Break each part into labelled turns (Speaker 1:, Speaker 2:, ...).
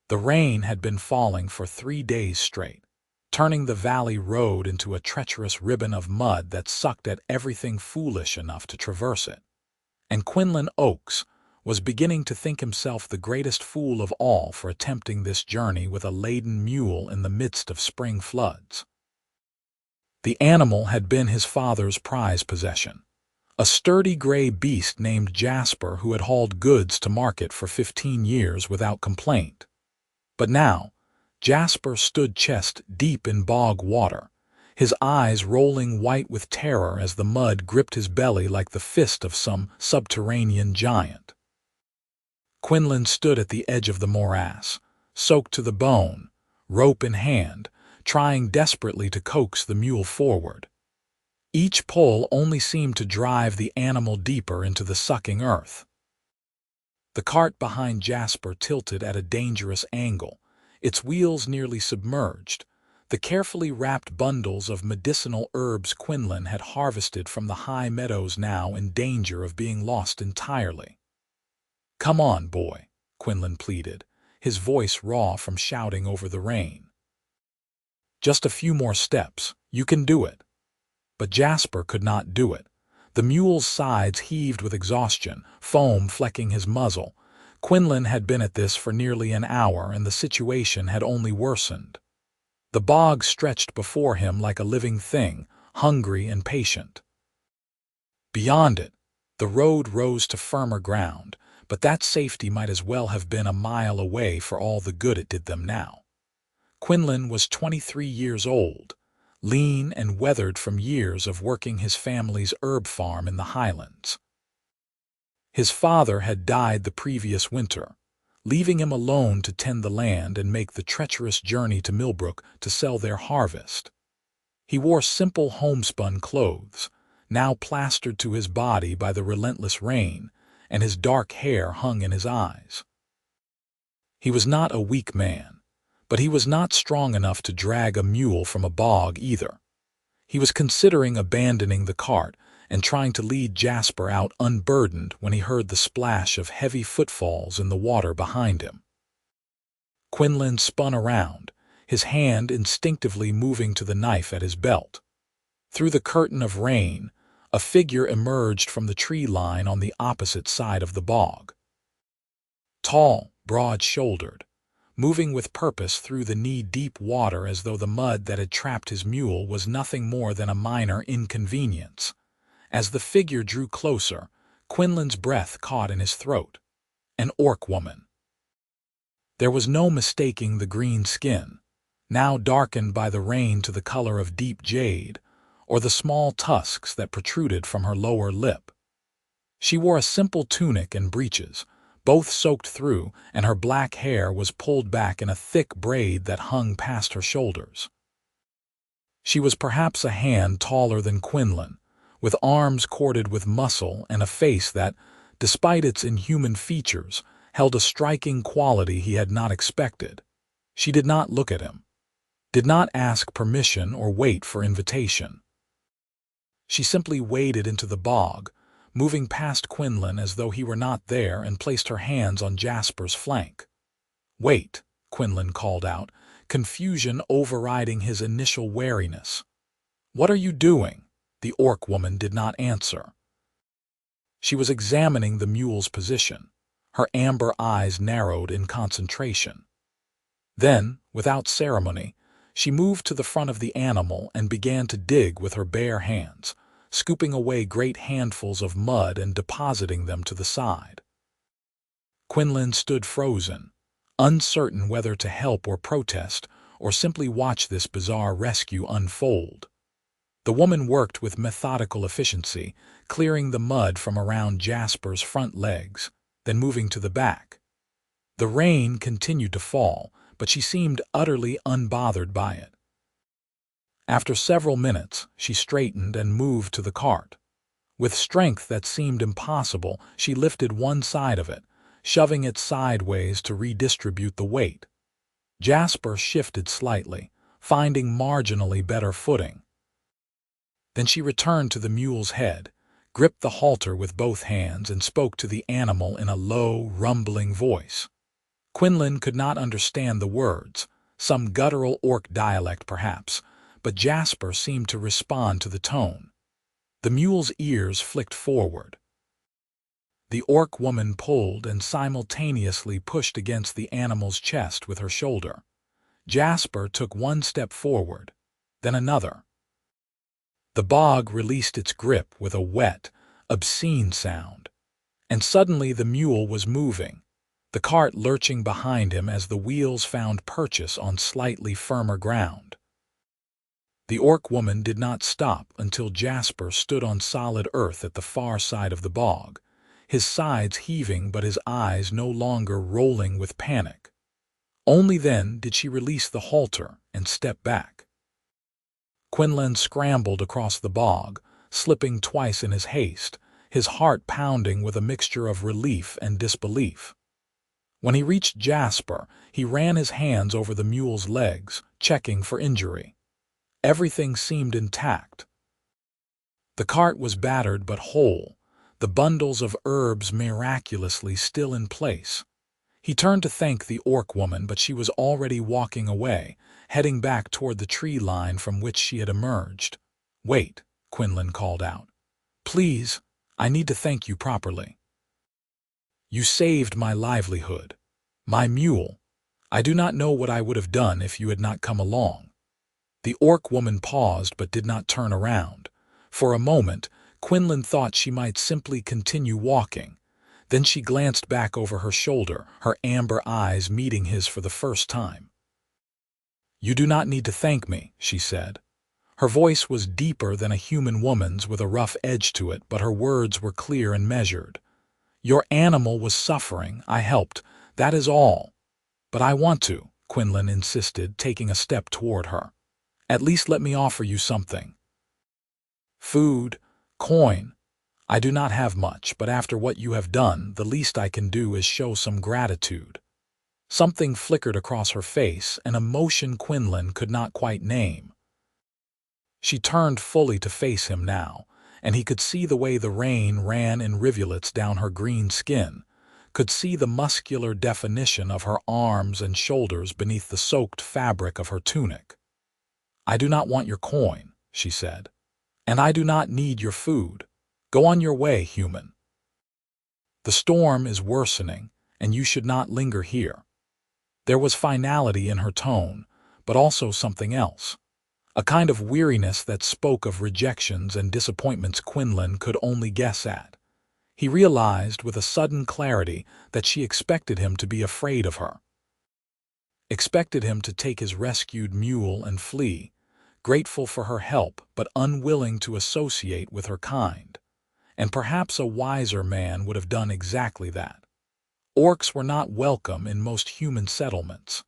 Speaker 1: The rain had been falling for 3 days straight, turning the valley road into a treacherous ribbon of mud that sucked at everything foolish enough to traverse it. And Quinlan Oakes was beginning to think himself the greatest fool of all for attempting this journey with a laden mule in the midst of spring floods. The animal had been his father's prized possession, a sturdy gray beast named Jasper who had hauled goods to market for 15 years without complaint. But now, Jasper stood chest deep in bog water, his eyes rolling white with terror as the mud gripped his belly like the fist of some subterranean giant. Quinlan stood at the edge of the morass, soaked to the bone, rope in hand, trying desperately to coax the mule forward. Each pull only seemed to drive the animal deeper into the sucking earth. The cart behind Jasper tilted at a dangerous angle, its wheels nearly submerged, the carefully wrapped bundles of medicinal herbs Quinlan had harvested from the high meadows now in danger of being lost entirely. "Come on, boy," Quinlan pleaded, his voice raw from shouting over the rain. "Just a few more steps. You can do it." But Jasper could not do it. The mule's sides heaved with exhaustion, foam flecking his muzzle. Quinlan had been at this for nearly an hour, and the situation had only worsened. The bog stretched before him like a living thing, hungry and patient. Beyond it, the road rose to firmer ground, but that safety might as well have been a mile away for all the good it did them now. Quinlan was 23 years old, lean and weathered from years of working his family's herb farm in the highlands. His father had died the previous winter, leaving him alone to tend the land and make the treacherous journey to Millbrook to sell their harvest. He wore simple homespun clothes, now plastered to his body by the relentless rain, and his dark hair hung in his eyes. He was not a weak man, but he was not strong enough to drag a mule from a bog either. He was considering abandoning the cart and trying to lead Jasper out unburdened when he heard the splash of heavy footfalls in the water behind him. Quinlan spun around, his hand instinctively moving to the knife at his belt. Through the curtain of rain, a figure emerged from the tree line on the opposite side of the bog. Tall, broad-shouldered, moving with purpose through the knee-deep water as though the mud that had trapped his mule was nothing more than a minor inconvenience. As the figure drew closer, Quinlan's breath caught in his throat. An orc woman. There was no mistaking the green skin, now darkened by the rain to the color of deep jade, or the small tusks that protruded from her lower lip. She wore a simple tunic and breeches, both soaked through, and her black hair was pulled back in a thick braid that hung past her shoulders. She was perhaps a hand taller than Quinlan, with arms corded with muscle and a face that, despite its inhuman features, held a striking quality he had not expected. She did not look at him, did not ask permission or wait for invitation. She simply waded into the bog, moving past Quinlan as though he were not there, and placed her hands on Jasper's flank. "Wait," Quinlan called out, confusion overriding his initial wariness. "What are you doing?" The orc woman did not answer. She was examining the mule's position, her amber eyes narrowed in concentration. Then, without ceremony, she moved to the front of the animal and began to dig with her bare hands, scooping away great handfuls of mud and depositing them to the side. Quinlan stood frozen, uncertain whether to help or protest, or simply watch this bizarre rescue unfold. The woman worked with methodical efficiency, clearing the mud from around Jasper's front legs, then moving to the back. The rain continued to fall, but she seemed utterly unbothered by it. After several minutes, she straightened and moved to the cart. With strength that seemed impossible, she lifted one side of it, shoving it sideways to redistribute the weight. Jasper shifted slightly, finding marginally better footing. Then she returned to the mule's head, gripped the halter with both hands, and spoke to the animal in a low, rumbling voice. Quinlan could not understand the words, some guttural orc dialect perhaps, but Jasper seemed to respond to the tone. The mule's ears flicked forward. The orc woman pulled and simultaneously pushed against the animal's chest with her shoulder. Jasper took one step forward, then another. The bog released its grip with a wet, obscene sound, and suddenly the mule was moving, the cart lurching behind him as the wheels found purchase on slightly firmer ground. The orc woman did not stop until Jasper stood on solid earth at the far side of the bog, his sides heaving but his eyes no longer rolling with panic. Only then did she release the halter and step back. Quinlan scrambled across the bog, slipping twice in his haste, his heart pounding with a mixture of relief and disbelief. When he reached Jasper, he ran his hands over the mule's legs, checking for injury. Everything seemed intact. The cart was battered but whole, the bundles of herbs miraculously still in place. He turned to thank the orc woman, but she was already walking away, heading back toward the tree line from which she had emerged. "Wait," Quinlan called out. "Please, I need to thank you properly. You saved my livelihood. My mule. I do not know what I would have done if you had not come along." The orc woman paused but did not turn around. For a moment, Quinlan thought she might simply continue walking. Then she glanced back over her shoulder, her amber eyes meeting his for the first time. "You do not need to thank me," she said. Her voice was deeper than a human woman's with a rough edge to it, but her words were clear and measured. "Your animal was suffering. I helped. That is all." "But I want to," Quinlan insisted, taking a step toward her. "At least let me offer you something. Food, coin. I do not have much, but after what you have done, the least I can do is show some gratitude." Something flickered across her face, an emotion Quinlan could not quite name. She turned fully to face him now, and he could see the way the rain ran in rivulets down her green skin, could see the muscular definition of her arms and shoulders beneath the soaked fabric of her tunic. "I do not want your coin," she said, "and I do not need your food. Go on your way, human. The storm is worsening, and you should not linger here." There was finality in her tone, but also something else. A kind of weariness that spoke of rejections and disappointments Quinlan could only guess at. He realized with a sudden clarity that she expected him to be afraid of her. Expected him to take his rescued mule and flee, grateful for her help but unwilling to associate with her kind. And perhaps a wiser man would have done exactly that. Orcs were not welcome in most human settlements.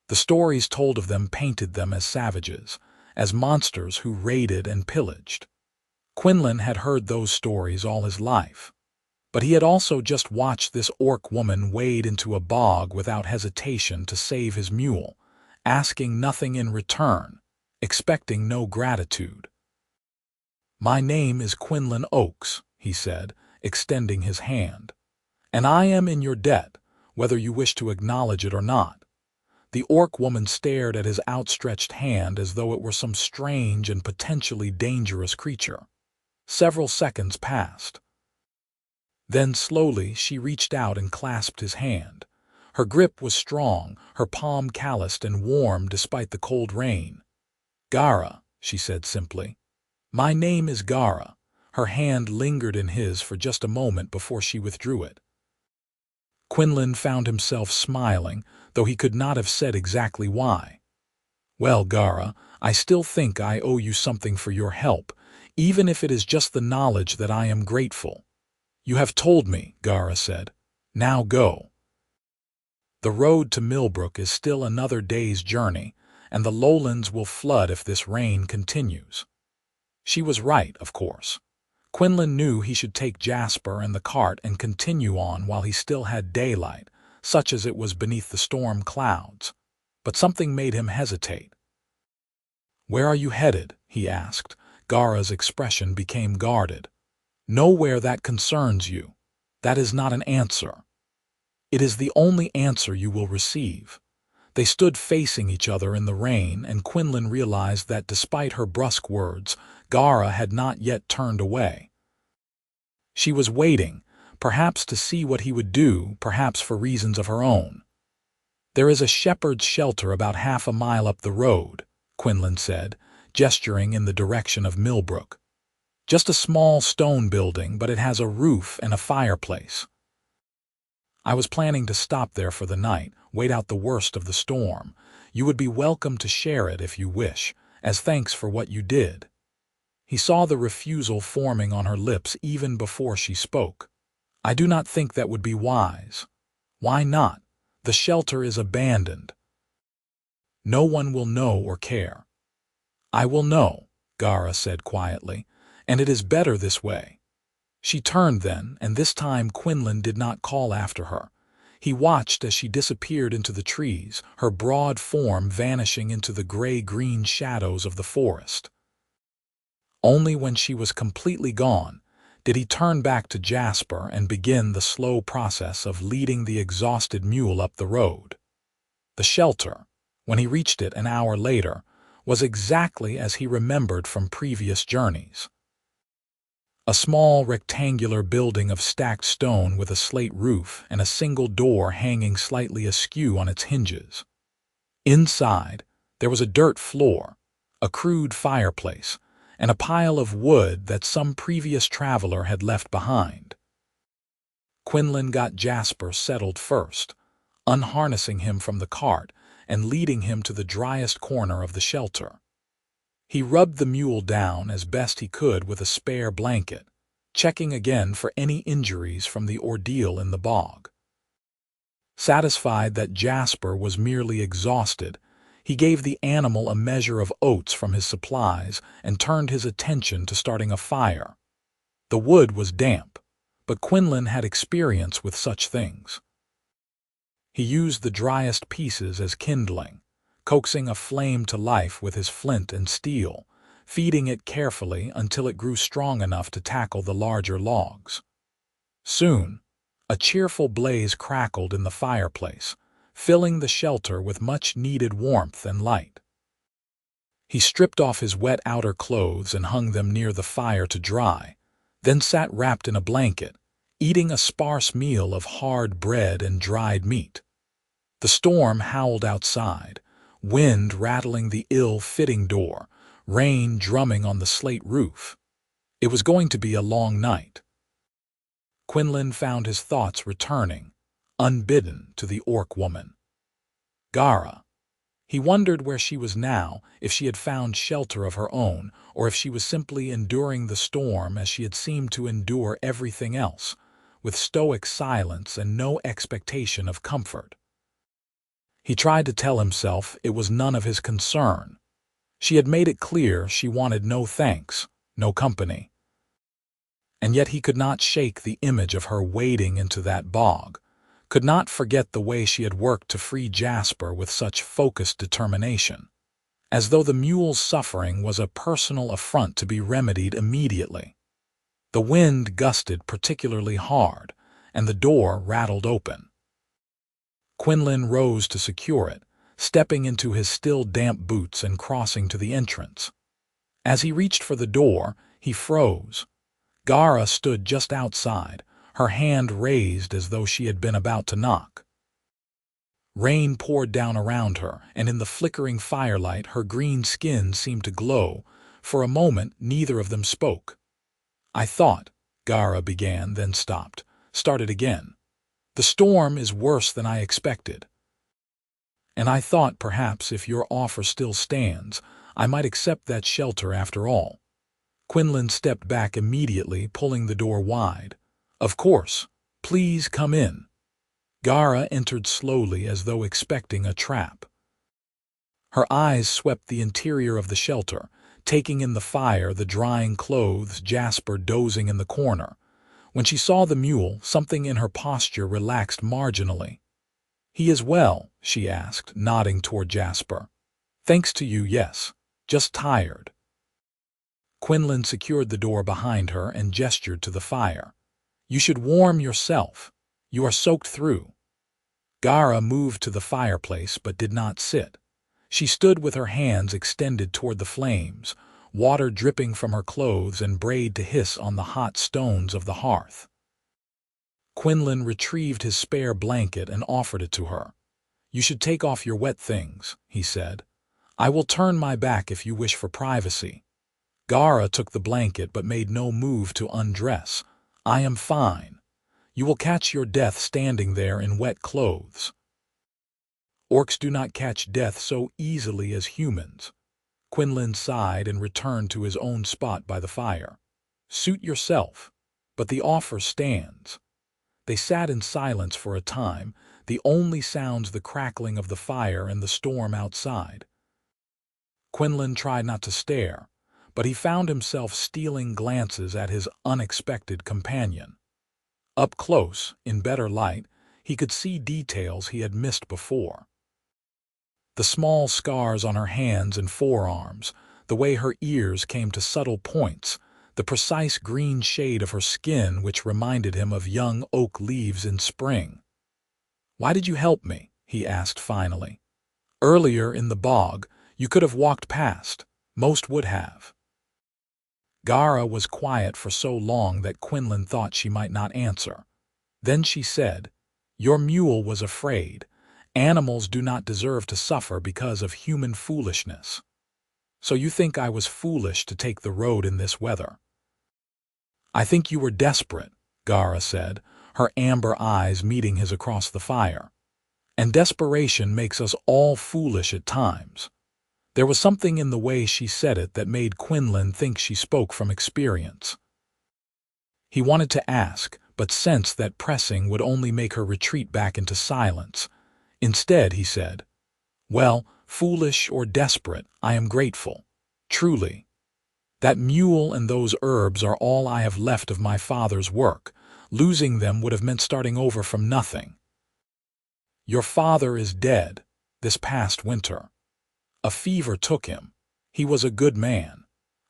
Speaker 1: The stories told of them painted them as savages, as monsters who raided and pillaged. Quinlan had heard those stories all his life. But he had also just watched this orc woman wade into a bog without hesitation to save his mule, asking nothing in return, expecting no gratitude. "My name is Quinlan Oakes," he said, extending his hand. "And I am in your debt, whether you wish to acknowledge it or not." The orc woman stared at his outstretched hand as though it were some strange and potentially dangerous creature. Several seconds passed. Then slowly she reached out and clasped his hand. Her grip was strong, her palm calloused and warm despite the cold rain. "Gara," she said simply. "My name is Gara." Her hand lingered in his for just a moment before she withdrew it. Quinlan found himself smiling, though he could not have said exactly why. "Well, Gara, I still think I owe you something for your help, even if it is just the knowledge that I am grateful." "You have told me," Gara said. "Now go." The road to Millbrook is still another day's journey, and the lowlands will flood if this rain continues. She was right, of course. Quinlan knew he should take Jasper and the cart and continue on while he still had daylight, such as it was beneath the storm clouds. But something made him hesitate. "Where are you headed?" he asked. Gara's expression became guarded. "Nowhere that concerns you. That is not an answer." It is the only answer you will receive." They stood facing each other in the rain, and Quinlan realized that despite her brusque words, Gara had not yet turned away. She was waiting, perhaps to see what he would do, perhaps for reasons of her own. "There is a shepherd's shelter about half a mile up the road," Quinlan said, gesturing in the direction of Millbrook. "Just a small stone building, but it has a roof and a fireplace. I was planning to stop there for the night, wait out the worst of the storm. You would be welcome to share it if you wish, as thanks for what you did." He saw the refusal forming on her lips even before she spoke. "I do not think that would be wise." "Why not? The shelter is abandoned. No one will know or care." "I will know," Gara said quietly, "and it is better this way." She turned then, and this time Quinlan did not call after her. He watched as she disappeared into the trees, her broad form vanishing into the gray-green shadows of the forest. Only when she was completely gone did he turn back to Jasper and begin the slow process of leading the exhausted mule up the road. The shelter, when he reached it an hour later, was exactly as he remembered from previous journeys. A small rectangular building of stacked stone with a slate roof and a single door hanging slightly askew on its hinges. Inside, there was a dirt floor, a crude fireplace, and a pile of wood that some previous traveler had left behind. Quinlan got Jasper settled first, unharnessing him from the cart and leading him to the driest corner of the shelter. He rubbed the mule down as best he could with a spare blanket, checking again for any injuries from the ordeal in the bog. Satisfied that Jasper was merely exhausted, he gave the animal a measure of oats from his supplies and turned his attention to starting a fire. The wood was damp, but Quinlan had experience with such things. He used the driest pieces as kindling, coaxing a flame to life with his flint and steel, feeding it carefully until it grew strong enough to tackle the larger logs. Soon, a cheerful blaze crackled in the fireplace, filling the shelter with much-needed warmth and light. He stripped off his wet outer clothes and hung them near the fire to dry, then sat wrapped in a blanket, eating a sparse meal of hard bread and dried meat. The storm howled outside, wind rattling the ill-fitting door, rain drumming on the slate roof. It was going to be a long night. Quinlan found his thoughts returning, unbidden, to the orc woman. Gara. He wondered where she was now, if she had found shelter of her own, or if she was simply enduring the storm as she had seemed to endure everything else, with stoic silence and no expectation of comfort. He tried to tell himself it was none of his concern. She had made it clear she wanted no thanks, no company. And yet he could not shake the image of her wading into that bog, could not forget the way she had worked to free Jasper with such focused determination, as though the mule's suffering was a personal affront to be remedied immediately. The wind gusted particularly hard, and the door rattled open. Quinlan rose to secure it, stepping into his still damp boots and crossing to the entrance. As he reached for the door, he froze. Gara stood just outside, her hand raised as though she had been about to knock. Rain poured down around her, and in the flickering firelight her green skin seemed to glow. For a moment neither of them spoke. "I thought," Gara began, then stopped, started again. "The storm is worse than I expected. And I thought perhaps if your offer still stands, I might accept that shelter after all." Quinlan stepped back immediately, pulling the door wide. "Of course. Please come in." Gara entered slowly as though expecting a trap. Her eyes swept the interior of the shelter, taking in the fire, the drying clothes, Jasper dozing in the corner. When she saw the mule, something in her posture relaxed marginally. "He is well?" she asked, nodding toward Jasper. "Thanks to you, yes. Just tired." Quinlan secured the door behind her and gestured to the fire. "You should warm yourself. You are soaked through." Gara moved to the fireplace but did not sit. She stood with her hands extended toward the flames, water dripping from her clothes and braid to hiss on the hot stones of the hearth. Quinlan retrieved his spare blanket and offered it to her. "You should take off your wet things," he said. "I will turn my back if you wish for privacy." Gara took the blanket but made no move to undress. "I am fine. You will catch your death standing there in wet clothes." Orcs do not catch death so easily as humans. Quinlan sighed and returned to his own spot by the fire. "Suit yourself, but the offer stands." They sat in silence for a time, the only sounds the crackling of the fire and the storm outside. Quinlan tried not to stare, but he found himself stealing glances at his unexpected companion. Up close, in better light, he could see details he had missed before. The small scars on her hands and forearms, the way her ears came to subtle points, the precise green shade of her skin which reminded him of young oak leaves in spring. "Why did you help me?" he asked finally. "Earlier in the bog, you could have walked past. Most would have." Gara was quiet for so long that Quinlan thought she might not answer. Then she said, "Your mule was afraid. Animals do not deserve to suffer because of human foolishness. So you think I was foolish to take the road in this weather?" "I think you were desperate," Gara said, her amber eyes meeting his across the fire. "And desperation makes us all foolish at times." There was something in the way she said it that made Quinlan think she spoke from experience. He wanted to ask, but sensed that pressing would only make her retreat back into silence. Instead, he said, "Well, foolish or desperate, I am grateful. Truly. That mule and those herbs are all I have left of my father's work. Losing them would have meant starting over from nothing. Your father is dead this past winter. A fever took him. He was a good man,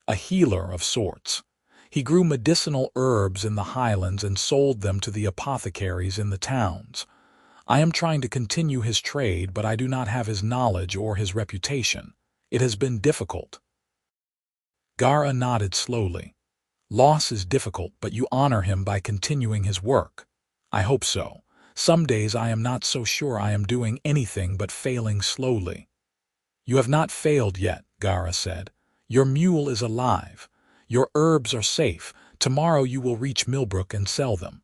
Speaker 1: a healer of sorts. He grew medicinal herbs in the highlands and sold them to the apothecaries in the towns. I am trying to continue his trade, but I do not have his knowledge or his reputation. It has been difficult." Gara nodded slowly. "Loss is difficult, but you honor him by continuing his work." "I hope so. Some days I am not so sure I am doing anything but failing slowly." "You have not failed yet," Gara said. "Your mule is alive. Your herbs are safe. Tomorrow you will reach Millbrook and sell them."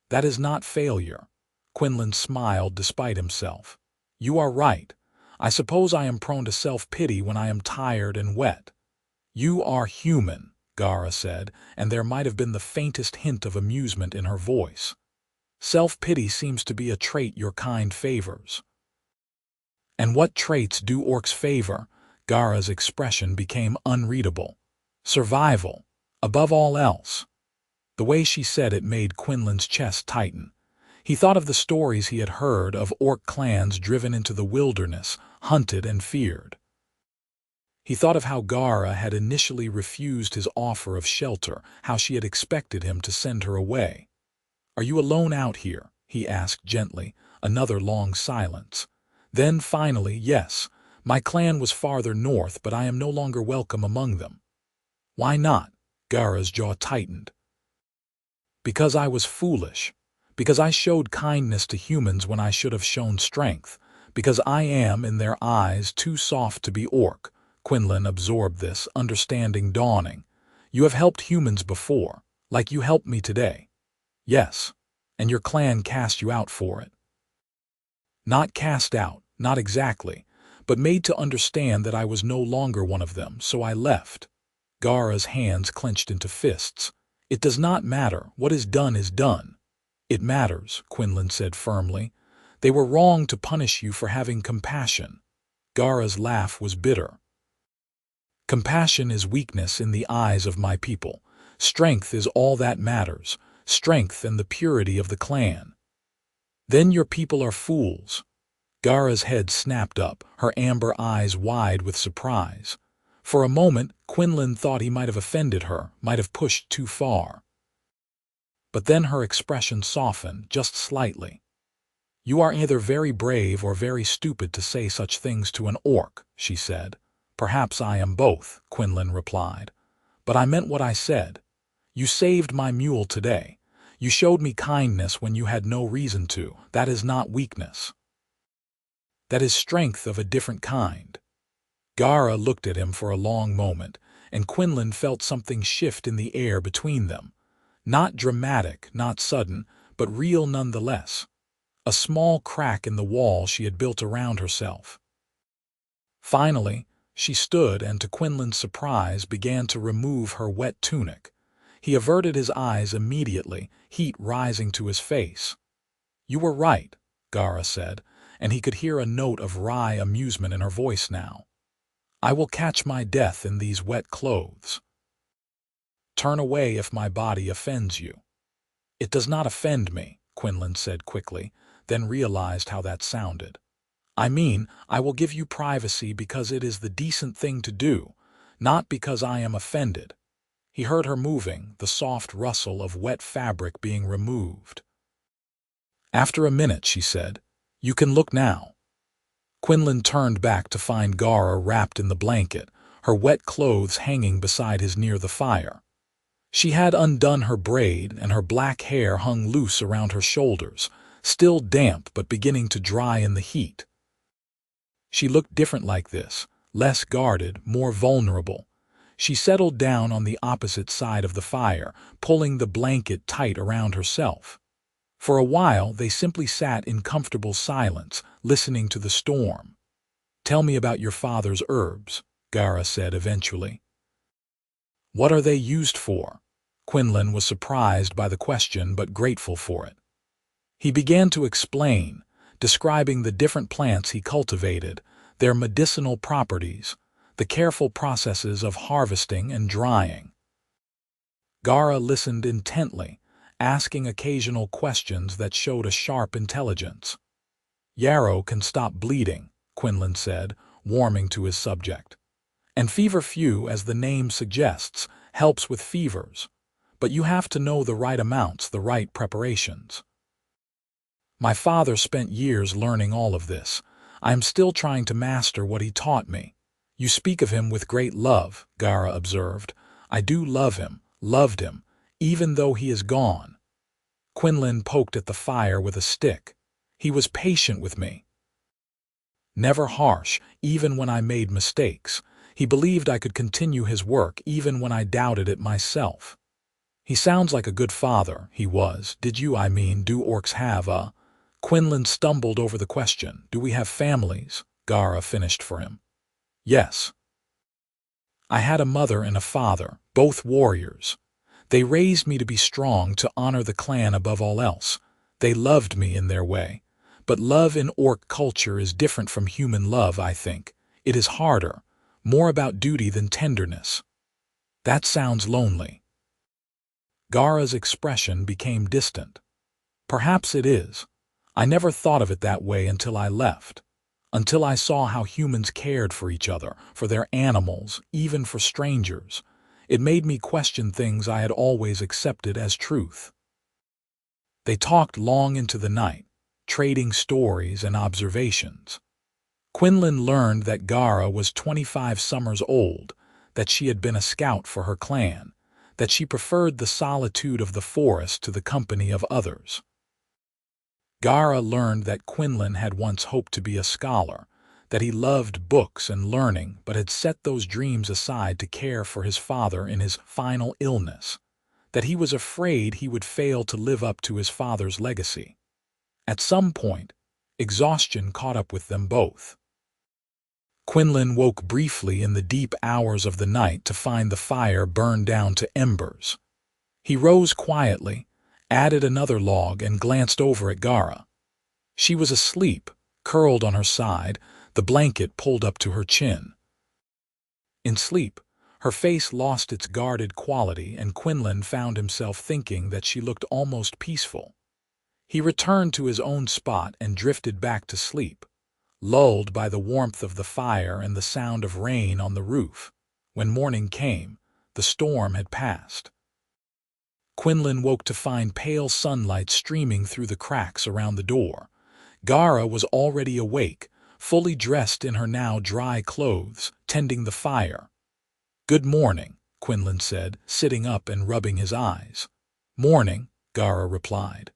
Speaker 1: "That is not failure." Quinlan smiled despite himself. "You are right. I suppose I am prone to self-pity when I am tired and wet." "You are human," Gara said, and there might have been the faintest hint of amusement in her voice. "Self-pity seems to be a trait your kind favors." "And what traits do orcs favor?" Gara's expression became unreadable. "Survival, above all else." The way she said it made Quinlan's chest tighten. He thought of the stories he had heard of orc clans driven into the wilderness, hunted and feared. He thought of how Gara had initially refused his offer of shelter, how she had expected him to send her away. "Are you alone out here?" he asked gently. Another long silence. Then finally, "Yes, my clan was farther north, but I am no longer welcome among them." "Why not?" Gara's jaw tightened. "Because I was foolish. Because I showed kindness to humans when I should have shown strength. Because I am, in their eyes, too soft to be orc." Quinlan absorbed this, understanding dawning. "You have helped humans before, like you helped me today." "Yes, and your clan cast you out for it." "Not cast out, not exactly, but made to understand that I was no longer one of them, so I left." Gara's hands clenched into fists. "It does not matter. What is done is done." "It matters," Quinlan said firmly. "They were wrong to punish you for having compassion." Gara's laugh was bitter. "Compassion is weakness in the eyes of my people. Strength is all that matters, strength and the purity of the clan." "Then your people are fools." Gara's head snapped up, her amber eyes wide with surprise. For a moment, Quinlan thought he might have offended her, might have pushed too far. But then her expression softened, just slightly. You are either very brave or very stupid to say such things to an orc, she said. Perhaps I am both, Quinlan replied. But I meant what I said. You saved my mule today. You showed me kindness when you had no reason to. That is not weakness. That is strength of a different kind. Gara looked at him for a long moment, and Quinlan felt something shift in the air between them. Not dramatic, not sudden, but real nonetheless. A small crack in the wall she had built around herself. Finally, she stood and, to Quinlan's surprise, began to remove her wet tunic. He averted his eyes immediately, heat rising to his face. You were right, Gara said, and he could hear a note of wry amusement in her voice now. I will catch my death in these wet clothes. Turn away if my body offends you. It does not offend me, Quinlan said quickly, then realized how that sounded. I mean, I will give you privacy because it is the decent thing to do, not because I am offended. He heard her moving, the soft rustle of wet fabric being removed. After a minute, she said, You can look now. Quinlan turned back to find Gara wrapped in the blanket, her wet clothes hanging beside his near the fire. She had undone her braid, and her black hair hung loose around her shoulders, still damp but beginning to dry in the heat. She looked different like this, less guarded, more vulnerable. She settled down on the opposite side of the fire, pulling the blanket tight around herself. For a while, they simply sat in comfortable silence, listening to the storm. Tell me about your father's herbs, Gara said eventually. What are they used for? Quinlan was surprised by the question but grateful for it. He began to explain, describing the different plants he cultivated, their medicinal properties, the careful processes of harvesting and drying. Gara listened intently, asking occasional questions that showed a sharp intelligence. Yarrow can stop bleeding, Quinlan said, warming to his subject. And feverfew, as the name suggests, helps with fevers. But you have to know the right amounts, the right preparations. My father spent years learning all of this. I am still trying to master what he taught me. You speak of him with great love, Gara observed. I do love him, loved him, even though he is gone. Quinlan poked at the fire with a stick. He was patient with me. Never harsh, even when I made mistakes. He believed I could continue his work even when I doubted it myself. He sounds like a good father, he was. Do orcs have a... Quinlan stumbled over the question. Do we have families? Gara finished for him. Yes. I had a mother and a father, both warriors. They raised me to be strong, to honor the clan above all else. They loved me in their way. But love in orc culture is different from human love, I think. It is harder, more about duty than tenderness. That sounds lonely. Gara's expression became distant. Perhaps it is. I never thought of it that way until I left. Until I saw how humans cared for each other, for their animals, even for strangers. It made me question things I had always accepted as truth. They talked long into the night, trading stories and observations. Quinlan learned that Gara was 25 summers old, that she had been a scout for her clan, that she preferred the solitude of the forest to the company of others. Gara learned that Quinlan had once hoped to be a scholar, that he loved books and learning but had set those dreams aside to care for his father in his final illness, that he was afraid he would fail to live up to his father's legacy. At some point, exhaustion caught up with them both. Quinlan woke briefly in the deep hours of the night to find the fire burned down to embers. He rose quietly, added another log, and glanced over at Gara. She was asleep, curled on her side, the blanket pulled up to her chin. In sleep, her face lost its guarded quality, and Quinlan found himself thinking that she looked almost peaceful. He returned to his own spot and drifted back to sleep, lulled by the warmth of the fire and the sound of rain on the roof. When morning came, the storm had passed. Quinlan woke to find pale sunlight streaming through the cracks around the door. Gara was already awake, fully dressed in her now dry clothes, tending the fire. "Good morning," Quinlan said, sitting up and rubbing his eyes. "Morning," Gara replied.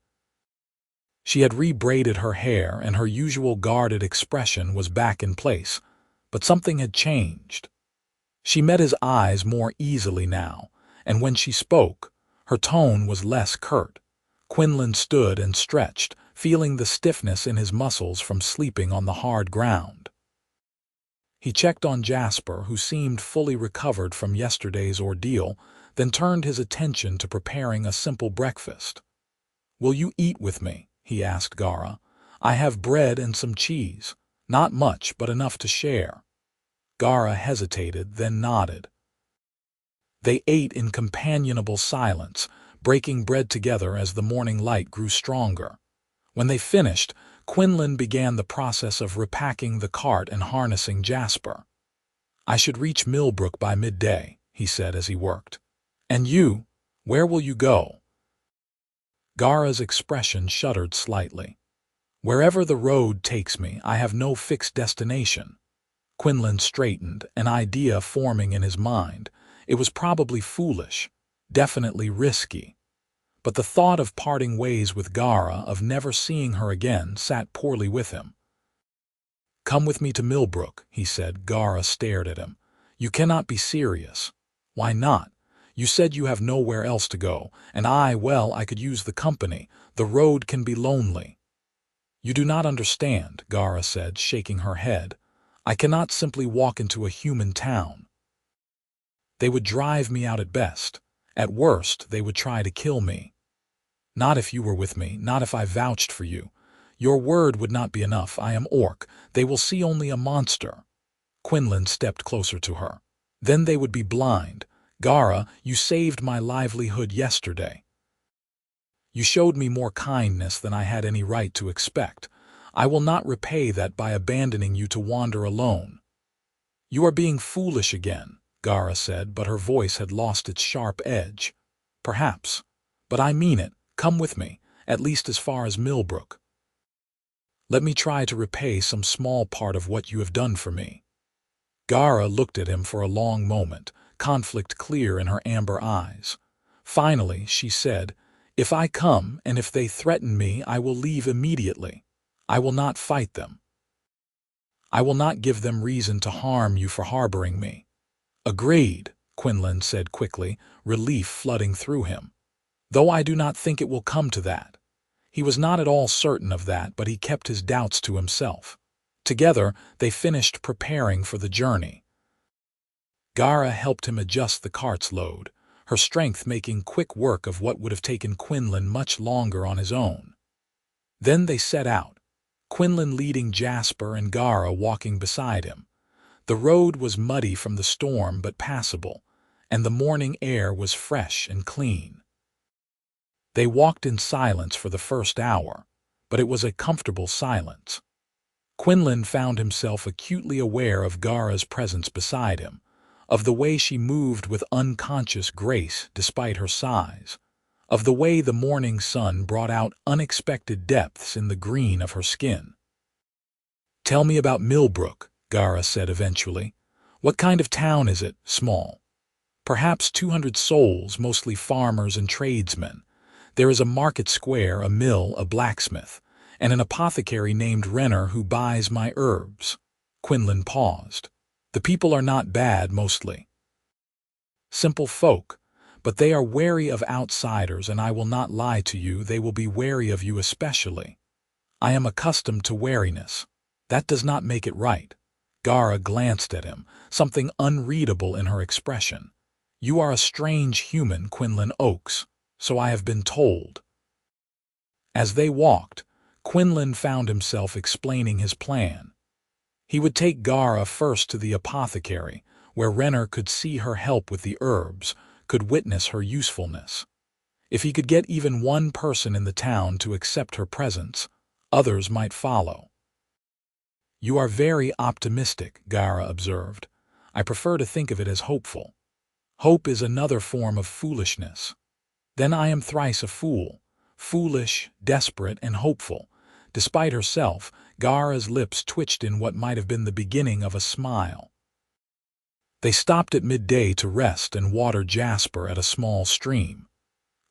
Speaker 1: She had rebraided her hair and her usual guarded expression was back in place, but something had changed. She met his eyes more easily now, and when she spoke, her tone was less curt. Quinlan stood and stretched, feeling the stiffness in his muscles from sleeping on the hard ground. He checked on Jasper, who seemed fully recovered from yesterday's ordeal, then turned his attention to preparing a simple breakfast. "Will you eat with me?" he asked Gara. "I have bread and some cheese. Not much, but enough to share." Gara hesitated, then nodded. They ate in companionable silence, breaking bread together as the morning light grew stronger. When they finished, Quinlan began the process of repacking the cart and harnessing Jasper. "I should reach Millbrook by midday," he said as he worked. "And you? Where will you go?" Gara's expression shuddered slightly. "Wherever the road takes me, I have no fixed destination." Quinlan straightened, an idea forming in his mind. It was probably foolish, definitely risky. But the thought of parting ways with Gara, of never seeing her again, sat poorly with him. "Come with me to Millbrook," he said. Gara stared at him. "You cannot be serious." "Why not? You said you have nowhere else to go, and I could use the company. The road can be lonely." "You do not understand," Gara said, shaking her head. "I cannot simply walk into a human town. They would drive me out at best. At worst, they would try to kill me. Not if you were with me, not if I vouched for you. Your word would not be enough. I am Orc. They will see only a monster." Quinlan stepped closer to her. "Then they would be blind. Gara, you saved my livelihood yesterday. You showed me more kindness than I had any right to expect. I will not repay that by abandoning you to wander alone." "You are being foolish again," Gara said, but her voice had lost its sharp edge. "Perhaps. But I mean it. Come with me, at least as far as Millbrook. Let me try to repay some small part of what you have done for me." Gara looked at him for a long moment, conflict clear in her amber eyes. Finally, she said, "If I come, and if they threaten me, I will leave immediately. I will not fight them. I will not give them reason to harm you for harboring me." "Agreed," Quinlan said quickly, relief flooding through him. "Though I do not think it will come to that." He was not at all certain of that, but he kept his doubts to himself. Together, they finished preparing for the journey. Gara helped him adjust the cart's load, her strength making quick work of what would have taken Quinlan much longer on his own. Then they set out, Quinlan leading Jasper and Gara walking beside him. The road was muddy from the storm but passable, and the morning air was fresh and clean. They walked in silence for the first hour, but it was a comfortable silence. Quinlan found himself acutely aware of Gara's presence beside him, of the way she moved with unconscious grace despite her size, of the way the morning sun brought out unexpected depths in the green of her skin. "Tell me about Millbrook," Gara said eventually. "What kind of town is it?" "Small. Perhaps 200 souls, mostly farmers and tradesmen. There is a market square, a mill, a blacksmith, and an apothecary named Renner who buys my herbs." Quinlan paused. "The people are not bad, mostly. Simple folk, but they are wary of outsiders, and I will not lie to you, they will be wary of you especially. I am accustomed to wariness. That does not make it right." Gara glanced at him, something unreadable in her expression. "You are a strange human, Quinlan Oakes, so I have been told." As they walked, Quinlan found himself explaining his plan. He would take Gara first to the apothecary, where Renner could see her help with the herbs, could witness her usefulness. If he could get even one person in the town to accept her presence, others might follow. "You are very optimistic," Gara observed. "I prefer to think of it as hopeful. Hope is another form of foolishness. Then I am thrice a fool, foolish, desperate, and hopeful. Despite herself, Gara's lips twitched in what might have been the beginning of a smile. They stopped at midday to rest and water Jasper at a small stream.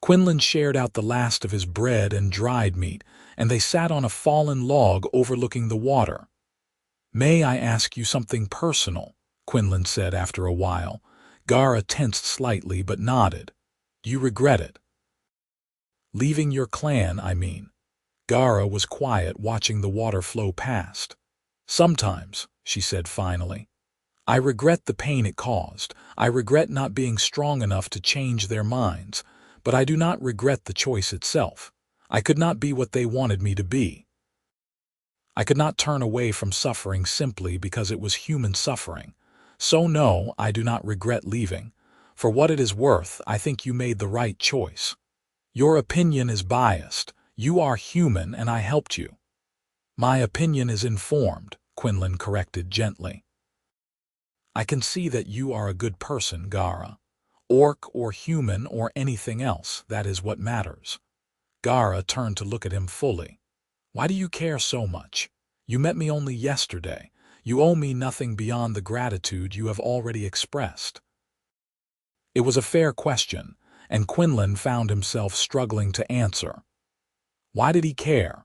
Speaker 1: Quinlan shared out the last of his bread and dried meat, and they sat on a fallen log overlooking the water. "May I ask you something personal?" Quinlan said after a while. Gara tensed slightly but nodded. "Do you regret it?" "Leaving your clan, I mean." Gara was quiet, watching the water flow past. "Sometimes," she said finally. "I regret the pain it caused. I regret not being strong enough to change their minds. But I do not regret the choice itself. I could not be what they wanted me to be. I could not turn away from suffering simply because it was human suffering. So no, I do not regret leaving. For what it is worth, I think you made the right choice. Your opinion is biased. You are human and I helped you." "My opinion is informed," Quinlan corrected gently. "I can see that you are a good person, Gara. Orc or human or anything else, that is what matters." Gara turned to look at him fully. "Why do you care so much? You met me only yesterday. You owe me nothing beyond the gratitude you have already expressed." It was a fair question, and Quinlan found himself struggling to answer. Why did he care?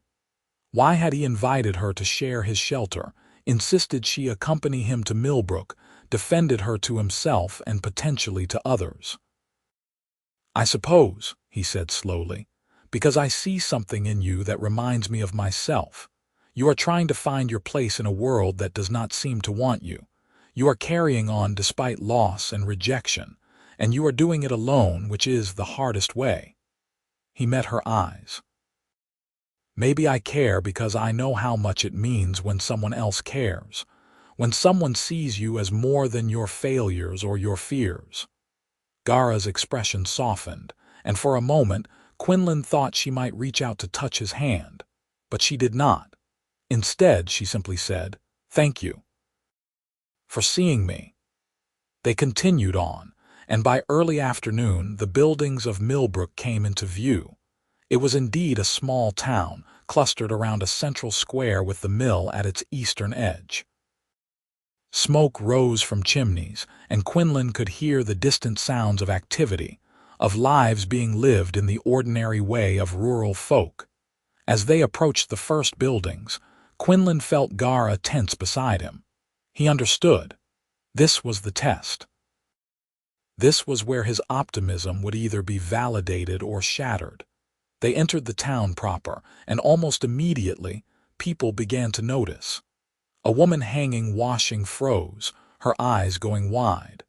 Speaker 1: Why had he invited her to share his shelter, insisted she accompany him to Millbrook, defended her to himself and potentially to others? "I suppose," he said slowly, "because I see something in you that reminds me of myself. You are trying to find your place in a world that does not seem to want you. You are carrying on despite loss and rejection, and you are doing it alone, which is the hardest way." He met her eyes. "Maybe I care because I know how much it means when someone else cares, when someone sees you as more than your failures or your fears." Gara's expression softened, and for a moment Quinlan thought she might reach out to touch his hand, but she did not. Instead, she simply said, "Thank you for seeing me." They continued on, and by early afternoon the buildings of Millbrook came into view. It was indeed a small town, clustered around a central square with the mill at its eastern edge. Smoke rose from chimneys, and Quinlan could hear the distant sounds of activity, of lives being lived in the ordinary way of rural folk. As they approached the first buildings, Quinlan felt Gara tense beside him. He understood. This was the test. This was where his optimism would either be validated or shattered. They entered the town proper, and almost immediately, people began to notice. A woman hanging washing froze, her eyes going wide.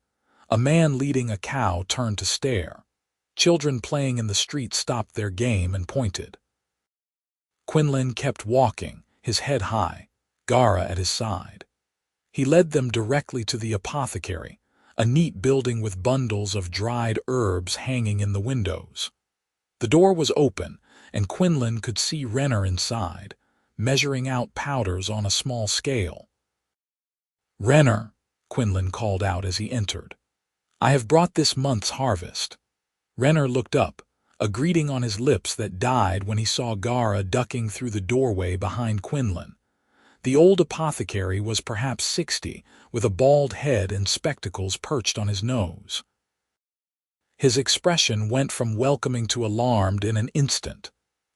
Speaker 1: A man leading a cow turned to stare. Children playing in the street stopped their game and pointed. Quinlan kept walking, his head high, Gara at his side. He led them directly to the apothecary, a neat building with bundles of dried herbs hanging in the windows. The door was open, and Quinlan could see Renner inside, measuring out powders on a small scale. "Renner," Quinlan called out as he entered, "I have brought this month's harvest." Renner looked up, a greeting on his lips that died when he saw Gara ducking through the doorway behind Quinlan. The old apothecary was perhaps 60, with a bald head and spectacles perched on his nose. His expression went from welcoming to alarmed in an instant.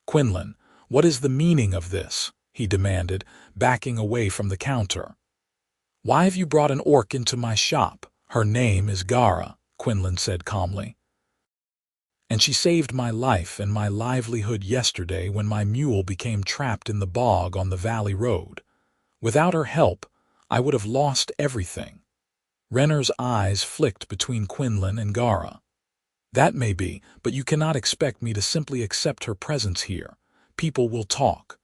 Speaker 1: "Quinlan, what is the meaning of this?" he demanded, backing away from the counter. "Why have you brought an orc into my shop?" "Her name is Gara," Quinlan said calmly. "And she saved my life and my livelihood yesterday when my mule became trapped in the bog on the valley road. Without her help, I would have lost everything." Renner's eyes flicked between Quinlan and Gara. "That may be, but you cannot expect me to simply accept her presence here. People will talk.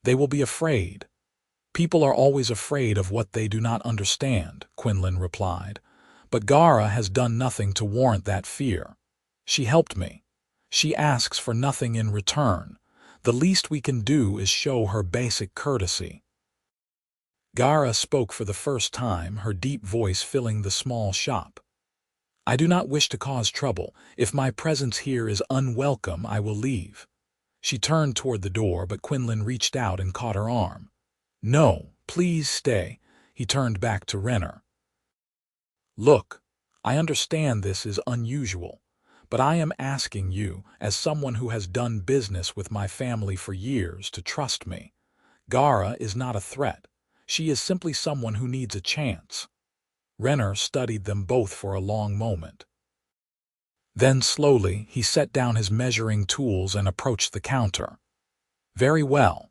Speaker 1: They will be afraid." "People are always afraid of what they do not understand," Quinlan replied. "But Gara has done nothing to warrant that fear. She helped me. She asks for nothing in return. The least we can do is show her basic courtesy." Gara spoke for the first time, her deep voice filling the small shop. "I do not wish to cause trouble. If my presence here is unwelcome, I will leave." She turned toward the door, but Quinlan reached out and caught her arm. "No, please stay." He turned back to Renner. "Look, I understand this is unusual, but I am asking you, as someone who has done business with my family for years, to trust me. Gara is not a threat. She is simply someone who needs a chance." Renner studied them both for a long moment. Then slowly he set down his measuring tools and approached the counter. "Very well.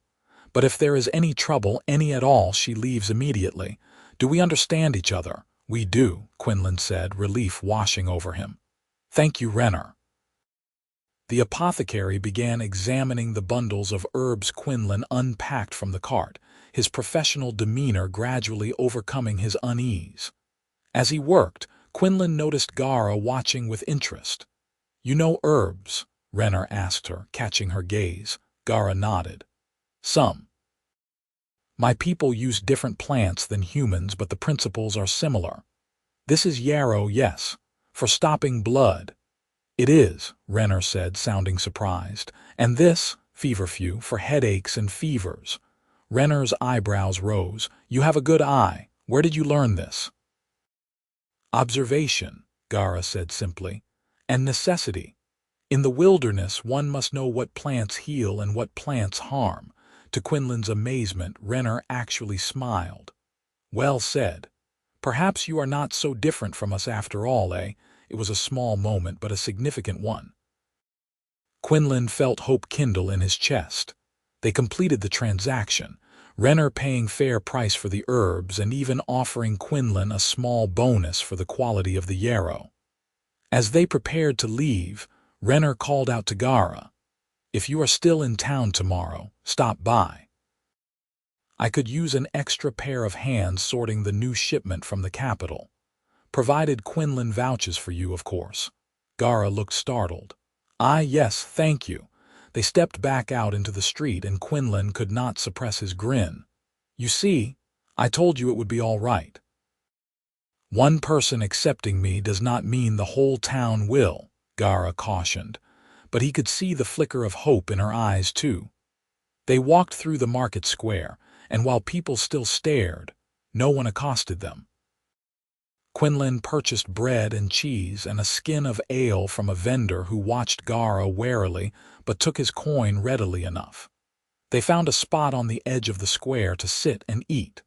Speaker 1: But if there is any trouble, any at all, she leaves immediately. Do we understand each other?" "We do," Quinlan said, relief washing over him. "Thank you, Renner." The apothecary began examining the bundles of herbs Quinlan unpacked from the cart, his professional demeanor gradually overcoming his unease. As he worked, Quinlan noticed Gara watching with interest. "You know herbs?" Renner asked her, catching her gaze. Gara nodded. "Some. My people use different plants than humans, but the principles are similar. This is yarrow, yes, for stopping blood." "It is," Renner said, sounding surprised. "And this, feverfew, for headaches and fevers." Renner's eyebrows rose. "You have a good eye. Where did you learn this?" "Observation," Gara said simply, "and necessity. In the wilderness, one must know what plants heal and what plants harm." To Quinlan's amazement, Renner actually smiled. "Well said. Perhaps you are not so different from us after all, eh?" It was a small moment, but a significant one. Quinlan felt hope kindle in his chest. They completed the transaction, Renner paying fair price for the herbs and even offering Quinlan a small bonus for the quality of the yarrow. As they prepared to leave, Renner called out to Gara, "If you are still in town tomorrow, stop by. I could use an extra pair of hands sorting the new shipment from the capital. Provided Quinlan vouches for you, of course." Gara looked startled. "Ah, yes, thank you." They stepped back out into the street and Quinlan could not suppress his grin. "You see, I told you it would be all right." "One person accepting me does not mean the whole town will," Gara cautioned, but he could see the flicker of hope in her eyes too. They walked through the market square, and while people still stared, no one accosted them. Quinlan purchased bread and cheese and a skin of ale from a vendor who watched Gara warily but took his coin readily enough. They found a spot on the edge of the square to sit and eat.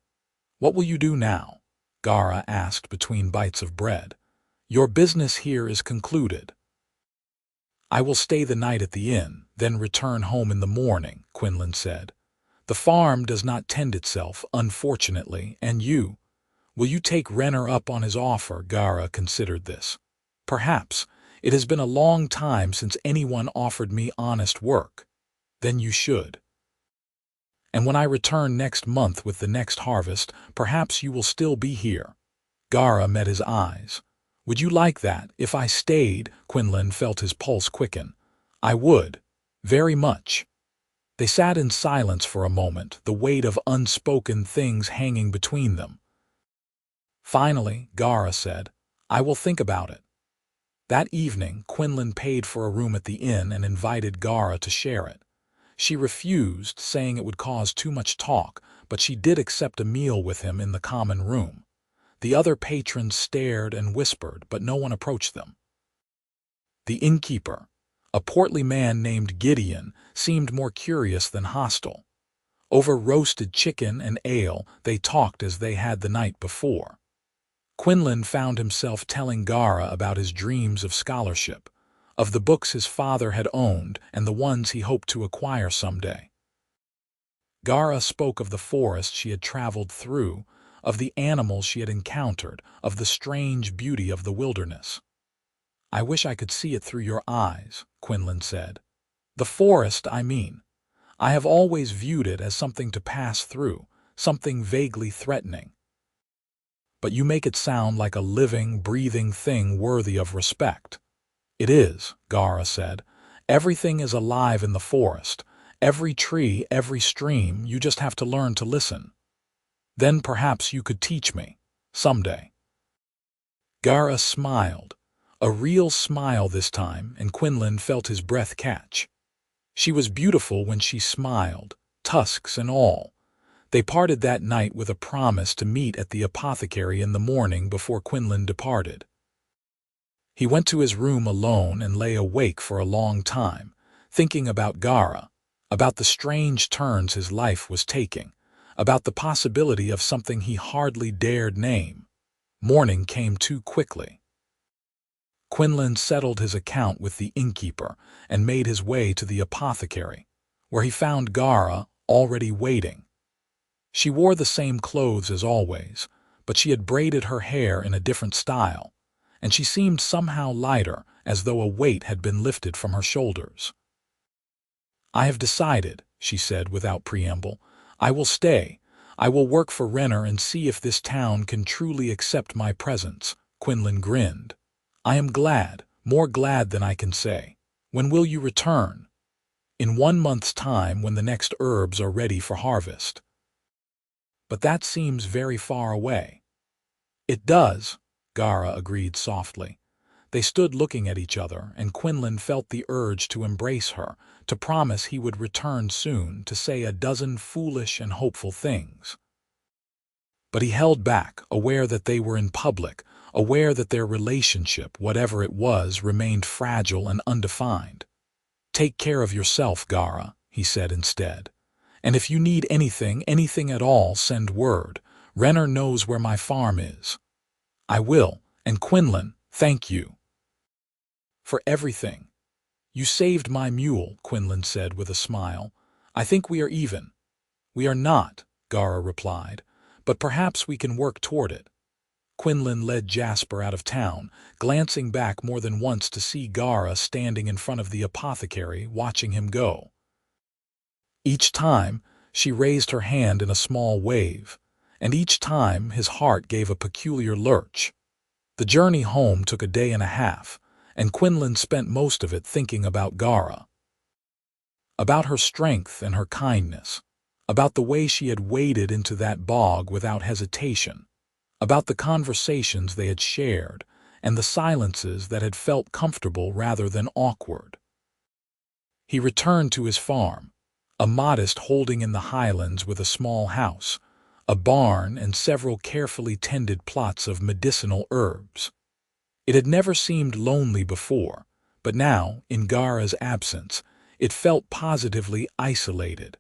Speaker 1: "What will you do now?" Gara asked between bites of bread. "Your business here is concluded." "I will stay the night at the inn, then return home in the morning," Quinlan said. "The farm does not tend itself, unfortunately, and you—" "Will you take Renner up on his offer?" Gara considered this. "Perhaps. It has been a long time since anyone offered me honest work." "Then you should. And when I return next month with the next harvest, perhaps you will still be here." Gara met his eyes. "Would you like that, if I stayed?" Quinlan felt his pulse quicken. "I would. Very much." They sat in silence for a moment, the weight of unspoken things hanging between them. Finally, Gara said, "I will think about it." That evening, Quinlan paid for a room at the inn and invited Gara to share it. She refused, saying it would cause too much talk, but she did accept a meal with him in the common room. The other patrons stared and whispered, but no one approached them. The innkeeper, a portly man named Gideon, seemed more curious than hostile. Over roasted chicken and ale, they talked as they had the night before. Quinlan found himself telling Gara about his dreams of scholarship, of the books his father had owned and the ones he hoped to acquire someday. Gara spoke of the forest she had traveled through, of the animals she had encountered, of the strange beauty of the wilderness. "I wish I could see it through your eyes," Quinlan said. "The forest, I mean. I have always viewed it as something to pass through, something vaguely threatening. But you make it sound like a living, breathing thing worthy of respect." "It is," Gara said. "Everything is alive in the forest. Every tree, every stream, you just have to learn to listen. Then perhaps you could teach me, someday." Gara smiled, a real smile this time, and Quinlan felt his breath catch. She was beautiful when she smiled, tusks and all. They parted that night with a promise to meet at the apothecary in the morning before Quinlan departed. He went to his room alone and lay awake for a long time, thinking about Gara, about the strange turns his life was taking, about the possibility of something he hardly dared name. Morning came too quickly. Quinlan settled his account with the innkeeper and made his way to the apothecary, where he found Gara already waiting. She wore the same clothes as always, but she had braided her hair in a different style, and she seemed somehow lighter, as though a weight had been lifted from her shoulders. "I have decided," she said without preamble. "I will stay. I will work for Renner and see if this town can truly accept my presence." Quinlan grinned. "I am glad, more glad than I can say. When will you return?" "In 1 month's time, when the next herbs are ready for harvest." "But that seems very far away." "It does," Gara agreed softly. They stood looking at each other, and Quinlan felt the urge to embrace her, to promise he would return soon, to say a dozen foolish and hopeful things. But he held back, aware that they were in public, aware that their relationship, whatever it was, remained fragile and undefined. "Take care of yourself, Gara," he said instead. "And if you need anything at all, send word. Renner knows where my farm is." "I will, and Quinlan, thank you for everything." "You saved my mule," Quinlan said with a smile. "I think we are even." "We are not," Gara replied, "but perhaps we can work toward it." Quinlan led Jasper out of town, glancing back more than once to see Gara standing in front of the apothecary, watching him go. Each time, she raised her hand in a small wave, and each time his heart gave a peculiar lurch. The journey home took a day and a half, and Quinlan spent most of it thinking about Gara, about her strength and her kindness, about the way she had waded into that bog without hesitation, about the conversations they had shared and the silences that had felt comfortable rather than awkward. He returned to his farm, a modest holding in the highlands with a small house, a barn and several carefully tended plots of medicinal herbs. It had never seemed lonely before, but now, in Gara's absence, it felt positively isolated.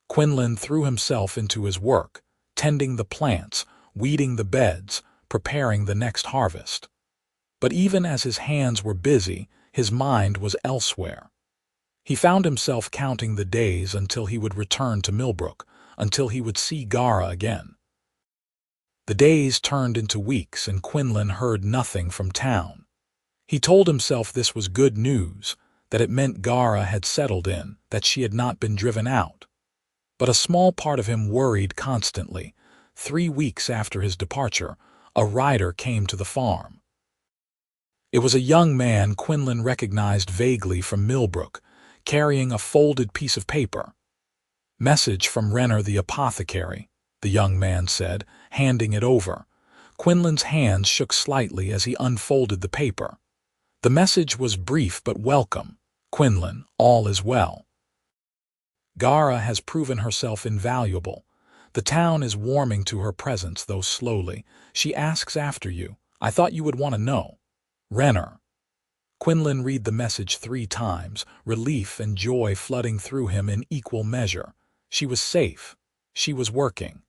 Speaker 1: Quinlan threw himself into his work, tending the plants, weeding the beds, preparing the next harvest. But even as his hands were busy, his mind was elsewhere. He found himself counting the days until he would return to Millbrook, until he would see Gara again. The days turned into weeks, and Quinlan heard nothing from town. He told himself this was good news, that it meant Gara had settled in, that she had not been driven out. But a small part of him worried constantly. 3 weeks after his departure, a rider came to the farm. It was a young man Quinlan recognized vaguely from Millbrook, carrying a folded piece of paper. "Message from Renner the apothecary," the young man said, handing it over. Quinlan's hands shook slightly as he unfolded the paper. The message was brief but welcome. "Quinlan, all is well. Gara has proven herself invaluable. The town is warming to her presence, though slowly. She asks after you. I thought you would want to know. Renner." Quinlan read the message 3 times, relief and joy flooding through him in equal measure. She was safe. She was working.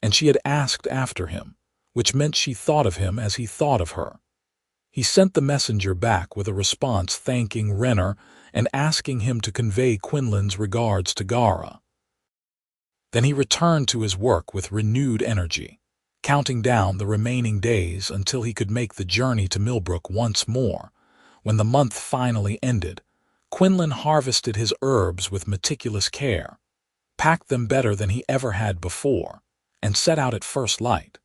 Speaker 1: And she had asked after him, which meant she thought of him as he thought of her. He sent the messenger back with a response thanking Renner and asking him to convey Quinlan's regards to Gara. Then he returned to his work with renewed energy, counting down the remaining days until he could make the journey to Millbrook once more. When the month finally ended, Quinlan harvested his herbs with meticulous care, packed them better than he ever had before, and set out at first light.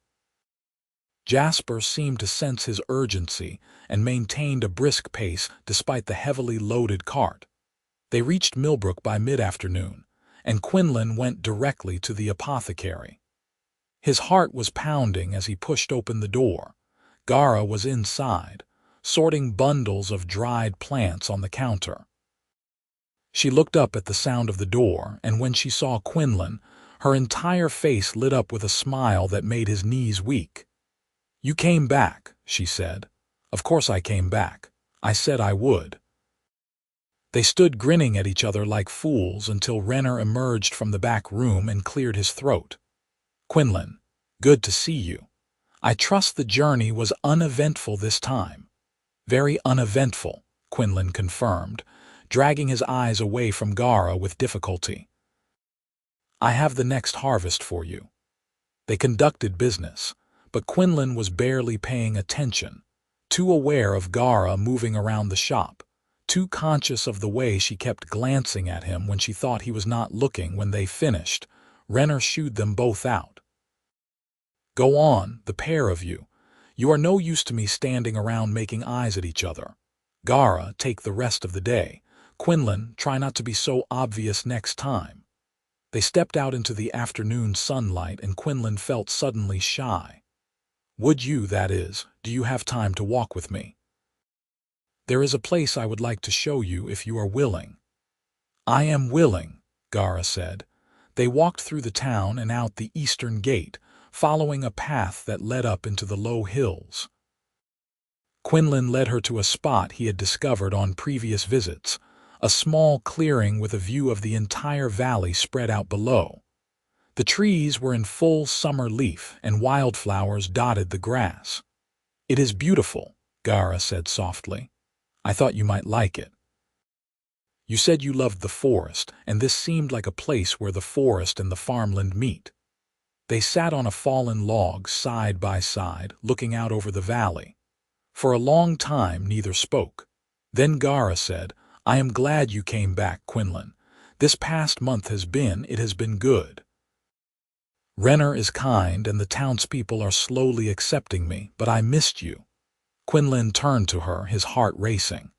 Speaker 1: Jasper seemed to sense his urgency and maintained a brisk pace despite the heavily loaded cart. They reached Millbrook by mid-afternoon, and Quinlan went directly to the apothecary. His heart was pounding as he pushed open the door. Gara was inside, sorting bundles of dried plants on the counter. She looked up at the sound of the door, and when she saw Quinlan, her entire face lit up with a smile that made his knees weak. "You came back," she said. "Of course I came back. I said I would." They stood grinning at each other like fools until Renner emerged from the back room and cleared his throat. "Quinlan, good to see you. I trust the journey was uneventful this time." "Very uneventful," Quinlan confirmed, dragging his eyes away from Gara with difficulty. "I have the next harvest for you." They conducted business, but Quinlan was barely paying attention, too aware of Gara moving around the shop, too conscious of the way she kept glancing at him when she thought he was not looking. When they finished, Renner shooed them both out. "Go on, the pair of you. You are no use to me standing around making eyes at each other. Gara, take the rest of the day. Quinlan, try not to be so obvious next time." They stepped out into the afternoon sunlight, and Quinlan felt suddenly shy. "Would you, that is, do you have time to walk with me? There is a place I would like to show you if you are willing." "I am willing," Gara said. They walked through the town and out the eastern gate, following a path that led up into the low hills. Quinlan led her to a spot he had discovered on previous visits, a small clearing with a view of the entire valley spread out below. The trees were in full summer leaf, and wildflowers dotted the grass. "It is beautiful," Gara said softly. "I thought you might like it. You said you loved the forest, and this seemed like a place where the forest and the farmland meet." They sat on a fallen log side by side, looking out over the valley. For a long time neither spoke. Then Gara said, "I am glad you came back, Quinlan. This past month it has been good. Renner is kind and the townspeople are slowly accepting me, but I missed you." Quinlan turned to her, his heart racing.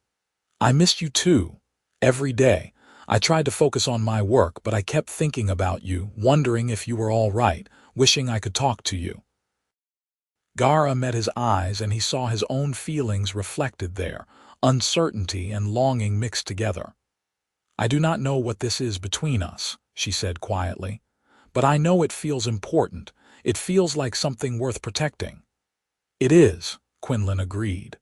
Speaker 1: "I missed you too. Every day. I tried to focus on my work, but I kept thinking about you, wondering if you were all right, wishing I could talk to you." Gara met his eyes, and he saw his own feelings reflected there, uncertainty and longing mixed together. "I do not know what this is between us," she said quietly, "but I know it feels important. It feels like something worth protecting." "It is," Quinlan agreed.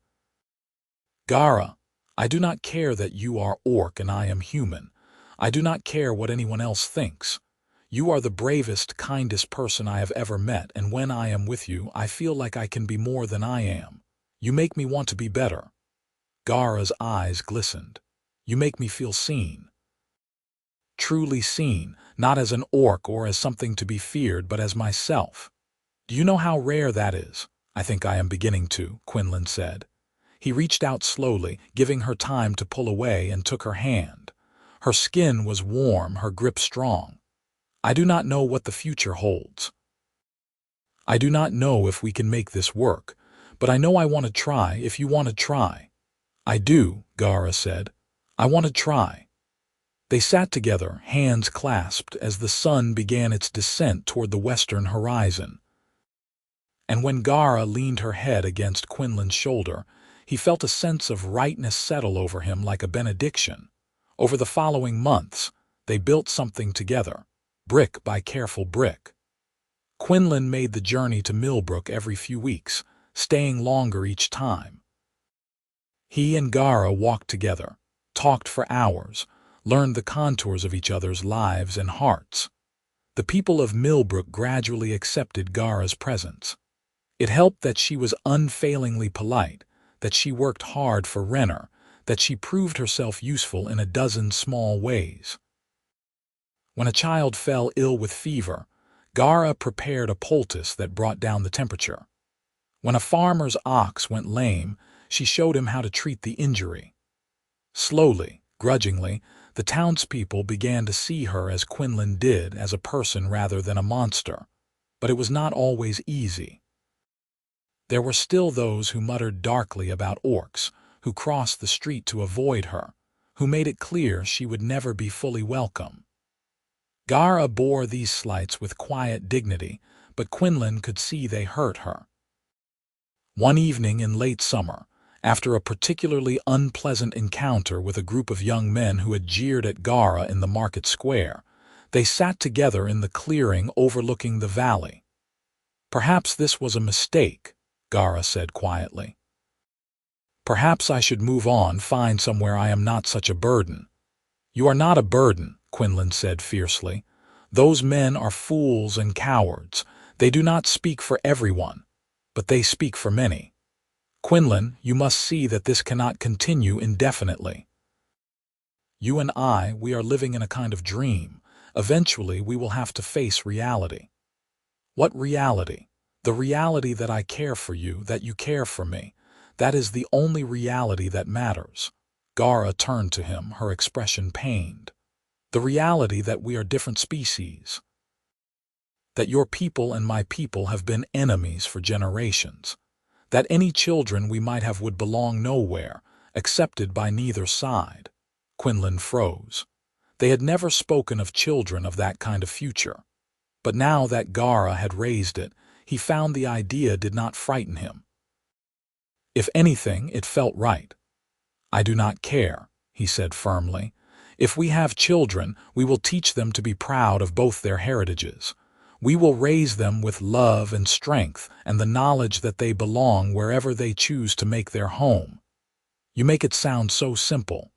Speaker 1: "Gara, I do not care that you are orc and I am human. I do not care what anyone else thinks. You are the bravest, kindest person I have ever met, and when I am with you, I feel like I can be more than I am. You make me want to be better." Gara's eyes glistened. "You make me feel seen." "Truly seen, not as an orc or as something to be feared, but as myself. Do you know how rare that is?" "I think I am beginning to," Quinlan said. He reached out slowly, giving her time to pull away, and took her hand. Her skin was warm, her grip strong. "I do not know what the future holds. I do not know if we can make this work, but I know I want to try if you want to try." "I do," Gara said. "I want to try." They sat together, hands clasped, as the sun began its descent toward the western horizon. And when Gara leaned her head against Quinlan's shoulder, he felt a sense of rightness settle over him like a benediction. Over the following months, they built something together, brick by careful brick. Quinlan made the journey to Millbrook every few weeks, staying longer each time. He and Gara walked together, talked for hours, learned the contours of each other's lives and hearts. The people of Millbrook gradually accepted Gara's presence. It helped that she was unfailingly polite, that she worked hard for Renner, that she proved herself useful in a dozen small ways. When a child fell ill with fever, Gara prepared a poultice that brought down the temperature. When a farmer's ox went lame, she showed him how to treat the injury. Slowly, grudgingly, the townspeople began to see her as Quinlan did, as a person rather than a monster. But it was not always easy. There were still those who muttered darkly about orcs, who crossed the street to avoid her, who made it clear she would never be fully welcome. Gara bore these slights with quiet dignity, but Quinlan could see they hurt her. One evening in late summer, After a particularly unpleasant encounter with a group of young men who had jeered at Gara in the market square, they sat together in the clearing overlooking the valley. "Perhaps this was a mistake," Gara said quietly. "Perhaps I should move on, find somewhere I am not such a burden." "You are not a burden," Quinlan said fiercely. "Those men are fools and cowards. They do not speak for everyone, but they speak for many. Quinlan, you must see that this cannot continue indefinitely. You and we are living in a kind of dream. Eventually, we will have to face reality." "What reality?" "The reality that I care for you, that you care for me. That is the only reality that matters." Gara turned to him, her expression pained. "The reality that we are different species. That your people and my people have been enemies for generations. That any children we might have would belong nowhere, accepted by neither side." Quinlan froze. They had never spoken of children of that kind of future. But now that Gara had raised it, he found the idea did not frighten him. If anything, it felt right. "I do not care," he said firmly. "If we have children, we will teach them to be proud of both their heritages. We will raise them with love and strength and the knowledge that they belong wherever they choose to make their home." "You make it sound so simple."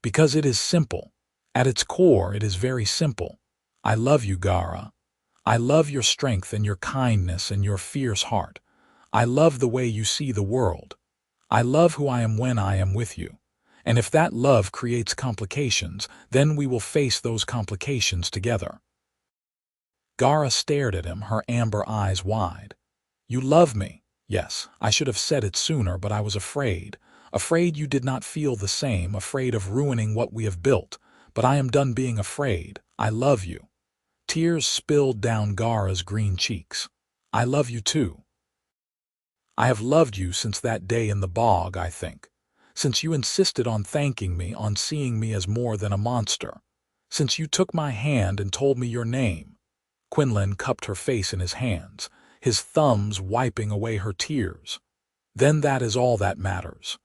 Speaker 1: "Because it is simple. At its core, it is very simple. I love you, Gara. I love your strength and your kindness and your fierce heart. I love the way you see the world. I love who I am when I am with you. And if that love creates complications, then we will face those complications together." Gara stared at him, her amber eyes wide. "You love me. Yes, I should have said it sooner, but I was afraid. Afraid you did not feel the same, afraid of ruining what we have built. But I am done being afraid. I love you." Tears spilled down Gara's green cheeks. "I love you too. I have loved you since that day in the bog, I think. Since you insisted on thanking me, on seeing me as more than a monster. Since you took my hand and told me your name." Quinlan cupped her face in his hands, his thumbs wiping away her tears. "Then that is all that matters.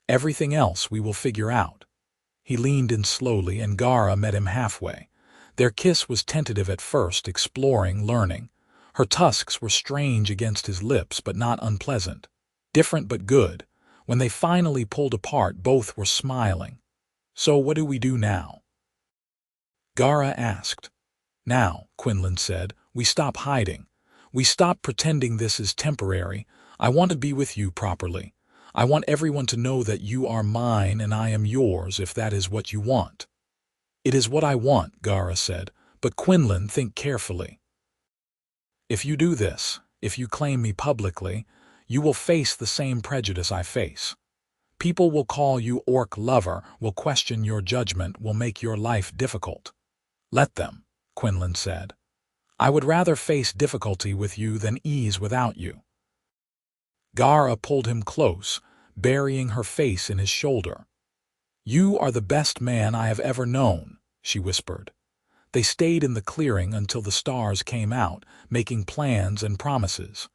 Speaker 1: Everything else we will figure out." He leaned in slowly, and Gara met him halfway. Their kiss was tentative at first, exploring, learning. Her tusks were strange against his lips, but not unpleasant. Different but good. When they finally pulled apart, both were smiling. "So what do we do now?" Gara asked. "Now," Quinlan said, "we stop hiding. We stop pretending this is temporary. I want to be with you properly. I want everyone to know that you are mine and I am yours, if that is what you want." "It is what I want," Gara said, "but Quinlan, think carefully. If you do this, if you claim me publicly, you will face the same prejudice I face. People will call you orc lover, will question your judgment, will make your life difficult." "Let them," Quinlan said. "I would rather face difficulty with you than ease without you." Gara pulled him close, burying her face in his shoulder. "You are the best man I have ever known," she whispered. They stayed in the clearing until the stars came out, making plans and promises.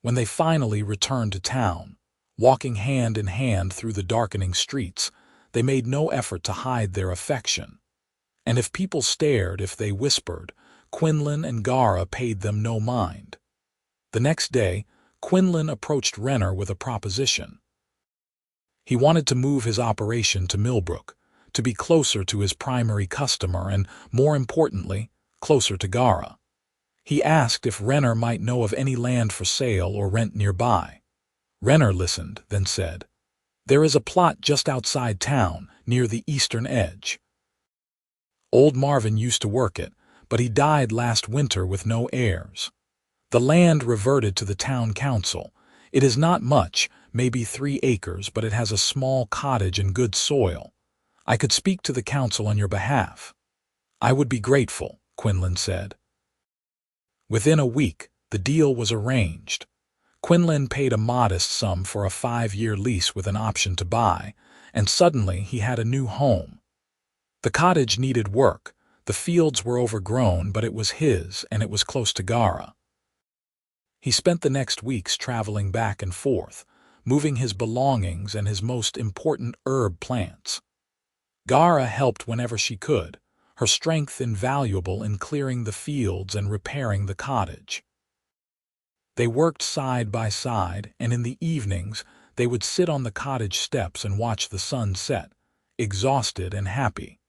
Speaker 1: When they finally returned to town, walking hand in hand through the darkening streets, they made no effort to hide their affection. And if people stared, if they whispered, Quinlan and Gara paid them no mind. The next day, Quinlan approached Renner with a proposition. He wanted to move his operation to Millbrook, to be closer to his primary customer and, more importantly, closer to Gara. He asked if Renner might know of any land for sale or rent nearby. Renner listened, then said, "There is a plot just outside town, near the eastern edge. Old Marvin used to work it, but he died last winter with no heirs. The land reverted to the town council. It is not much, maybe 3 acres, but it has a small cottage and good soil. I could speak to the council on your behalf." "I would be grateful," Quinlan said. Within a week, the deal was arranged. Quinlan paid a modest sum for a 5-year lease with an option to buy, and suddenly he had a new home. The cottage needed work, the fields were overgrown, but it was his, and it was close to Gara. He spent the next weeks traveling back and forth, moving his belongings and his most important herb plants. Gara helped whenever she could, her strength invaluable in clearing the fields and repairing the cottage. They worked side by side, and in the evenings they would sit on the cottage steps and watch the sun set, exhausted and happy.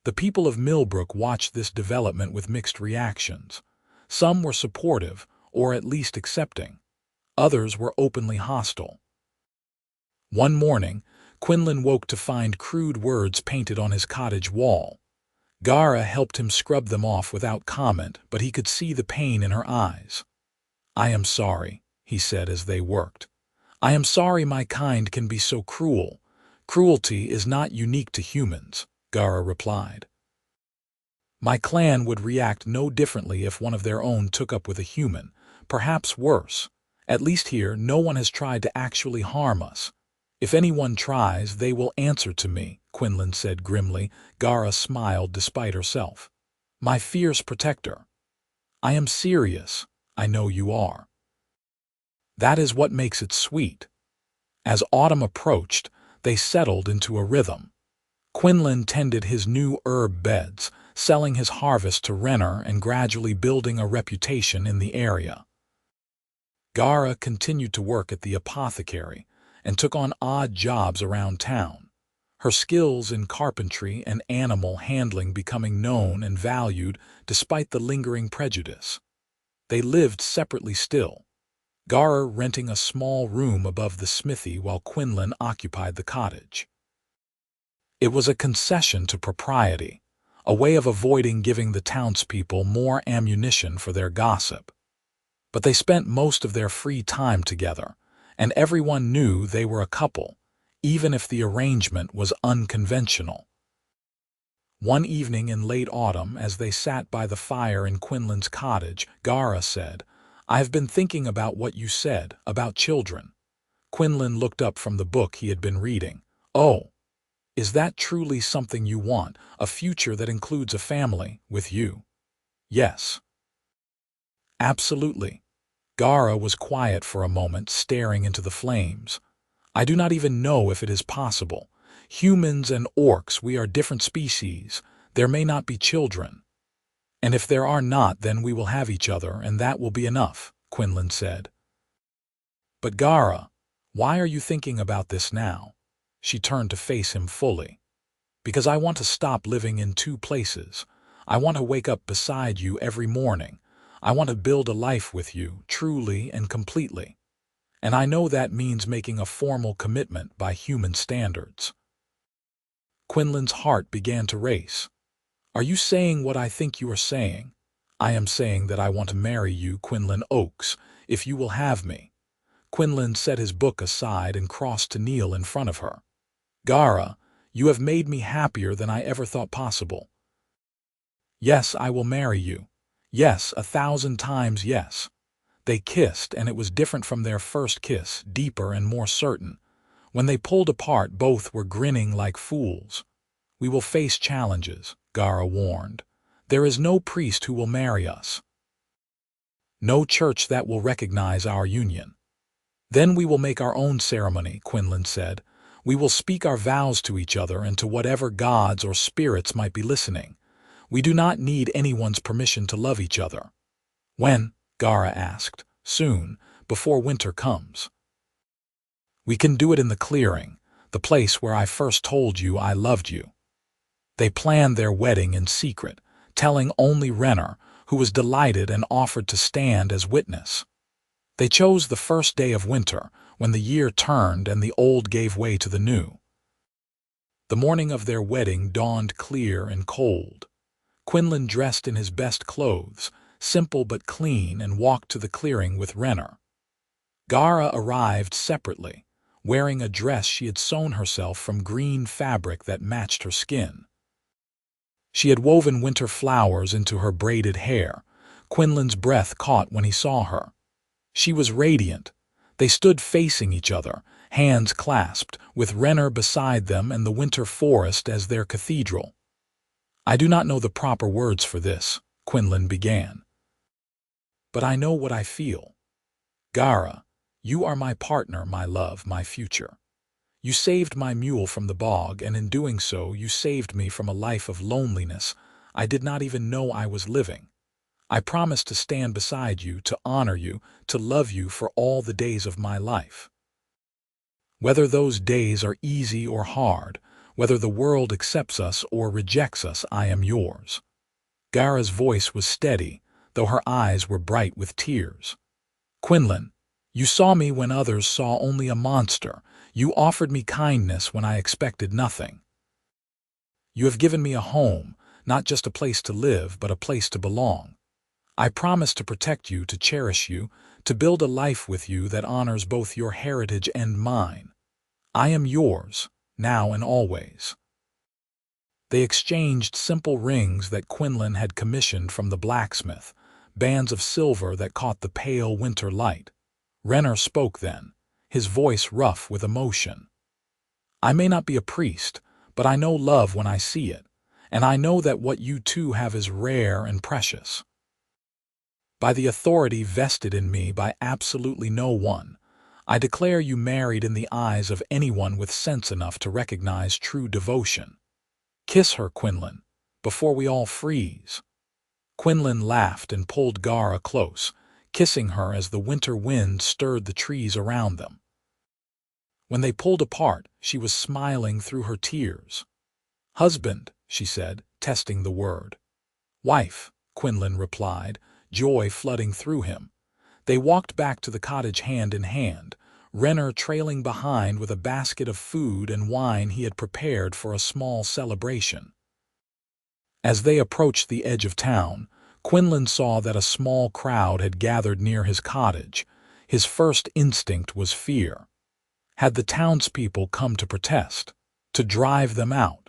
Speaker 1: The people of Millbrook watched this development with mixed reactions. Some were supportive, or at least accepting. Others were openly hostile. One morning, Quinlan woke to find crude words painted on his cottage wall. Gara helped him scrub them off without comment, but he could see the pain in her eyes. "I am sorry," he said as they worked. "I am sorry my kind can be so cruel. Cruelty is not unique to humans," Gara replied. "My clan would react no differently if one of their own took up with a human, perhaps worse. At least here no one has tried to actually harm us. If anyone tries, they will answer to me," Quinlan said grimly. Gara smiled despite herself. "My fierce protector." "I am serious. I know you are." That is what makes it sweet. As autumn approached, they settled into a rhythm. Quinlan tended his new herb beds, selling his harvest to Renner and gradually building a reputation in the area. Gara continued to work at the apothecary and took on odd jobs around town, her skills in carpentry and animal handling becoming known and valued despite the lingering prejudice. They lived separately still, Gara renting a small room above the smithy while Quinlan occupied the cottage. It was a concession to propriety, a way of avoiding giving the townspeople more ammunition for their gossip. But they spent most of their free time together, and everyone knew they were a couple, even if the arrangement was unconventional. One evening in late autumn, as they sat by the fire in Quinlan's cottage, Gara said, "I have been thinking about what you said about children." Quinlan looked up from the book he had been reading. "Oh, is that truly something you want, a future that includes a family with you?" "Yes." "Absolutely." Gara was quiet for a moment, staring into the flames. "I do not even know if it is possible. Humans and orcs, we are different species. There may not be children. And if there are not, then we will have each other, and that will be enough," Quinlan said. "But Gara, why are you thinking about this now?" She turned to face him fully. "Because I want to stop living in two places. I want to wake up beside you every morning. I want to build a life with you, truly and completely. And I know that means making a formal commitment by human standards." Quinlan's heart began to race. "Are you saying what I think you are saying?" "I am saying that I want to marry you, Quinlan Oakes, if you will have me." Quinlan set his book aside and crossed to kneel in front of her. "Gara, you have made me happier than I ever thought possible. Yes, I will marry you. Yes, 1,000 times yes." They kissed, and it was different from their first kiss, deeper and more certain. When they pulled apart, both were grinning like fools. "We will face challenges," Gara warned. "There is no priest who will marry us. No church that will recognize our union. Then we will make our own ceremony," Quinlan said. "We will speak our vows to each other and to whatever gods or spirits might be listening. We do not need anyone's permission to love each other." "When?" Gara asked. "Soon, before winter comes. We can do it in the clearing, the place where I first told you I loved you." They planned their wedding in secret, telling only Renner, who was delighted and offered to stand as witness. They chose the first day of winter, when the year turned and the old gave way to the new. The morning of their wedding dawned clear and cold. Quinlan dressed in his best clothes, simple but clean, and walked to the clearing with Renner. Gara arrived separately, wearing a dress she had sewn herself from green fabric that matched her skin. She had woven winter flowers into her braided hair. Quinlan's breath caught when he saw her. She was radiant. They stood facing each other, hands clasped, with Renner beside them and the winter forest as their cathedral. "I do not know the proper words for this," Quinlan began. "But I know what I feel." Gara, you are my partner, my love, my future. You saved my mule from the bog, and in doing so you saved me from a life of loneliness I did not even know I was living. I promise to stand beside you, to honor you, to love you for all the days of my life. Whether those days are easy or hard, whether the world accepts us or rejects us, I am yours. Gara's voice was steady, though her eyes were bright with tears. Quinlan, you saw me when others saw only a monster. You offered me kindness when I expected nothing. You have given me a home, not just a place to live, but a place to belong. I promise to protect you, to cherish you, to build a life with you that honors both your heritage and mine. I am yours, now and always. They exchanged simple rings that Quinlan had commissioned from the blacksmith, bands of silver that caught the pale winter light. Renner spoke then, his voice rough with emotion. I may not be a priest, but I know love when I see it, and I know that what you two have is rare and precious. By the authority vested in me by absolutely no one, I declare you married in the eyes of anyone with sense enough to recognize true devotion. Kiss her, Quinlan, before we all freeze. Quinlan laughed and pulled Gara close, kissing her as the winter wind stirred the trees around them. When they pulled apart, she was smiling through her tears. Husband, she said, testing the word. Wife, Quinlan replied, joy flooding through him. They walked back to the cottage hand in hand, Renner trailing behind with a basket of food and wine he had prepared for a small celebration. As they approached the edge of town, Quinlan saw that a small crowd had gathered near his cottage. His first instinct was fear. Had the townspeople come to protest, to drive them out?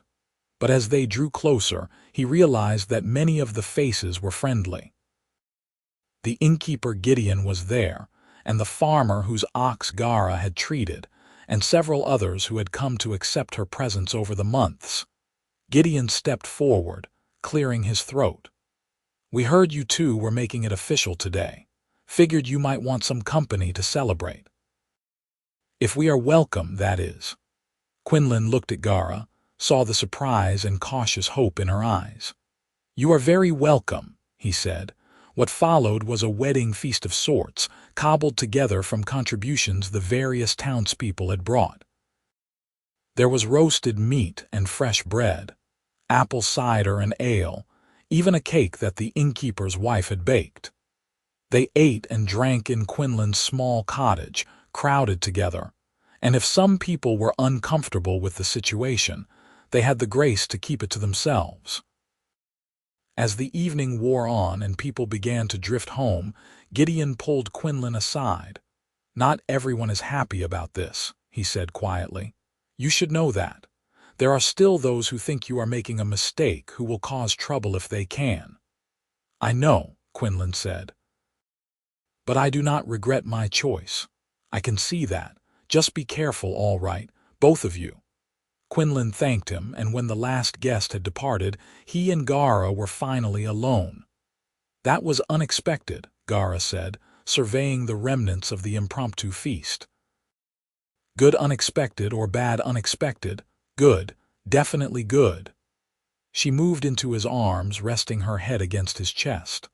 Speaker 1: But as they drew closer, he realized that many of the faces were friendly. The innkeeper Gideon was there, and the farmer whose ox Gara had treated, and several others who had come to accept her presence over the months. Gideon stepped forward, clearing his throat. We heard you two were making it official today. Figured you might want some company to celebrate. If we are welcome, that is. Quinlan looked at Gara, saw the surprise and cautious hope in her eyes. You are very welcome, he said. What followed was a wedding feast of sorts, cobbled together from contributions the various townspeople had brought. There was roasted meat and fresh bread, apple cider and ale, even a cake that the innkeeper's wife had baked. They ate and drank in Quinlan's small cottage, crowded together, and if some people were uncomfortable with the situation, they had the grace to keep it to themselves. As the evening wore on and people began to drift home, Gideon pulled Quinlan aside. Not everyone is happy about this, he said quietly. You should know that. There are still those who think you are making a mistake, who will cause trouble if they can. I know, Quinlan said. But I do not regret my choice. I can see that. Just be careful, all right, both of you. Quinlan thanked him, and when the last guest had departed, he and Gara were finally alone. That was unexpected, Gara said, surveying the remnants of the impromptu feast. Good unexpected or bad unexpected? Good, definitely good. She moved into his arms, resting her head against his chest.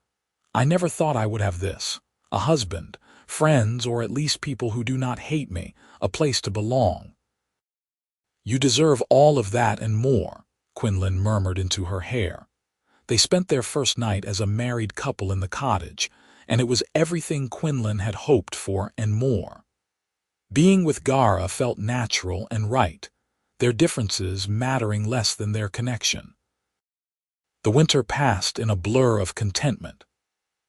Speaker 1: I never thought I would have this. A husband, friends, or at least people who do not hate me, a place to belong. You deserve all of that and more, Quinlan murmured into her hair. They spent their first night as a married couple in the cottage, and it was everything Quinlan had hoped for and more. Being with Gara felt natural and right, their differences mattering less than their connection. The winter passed in a blur of contentment.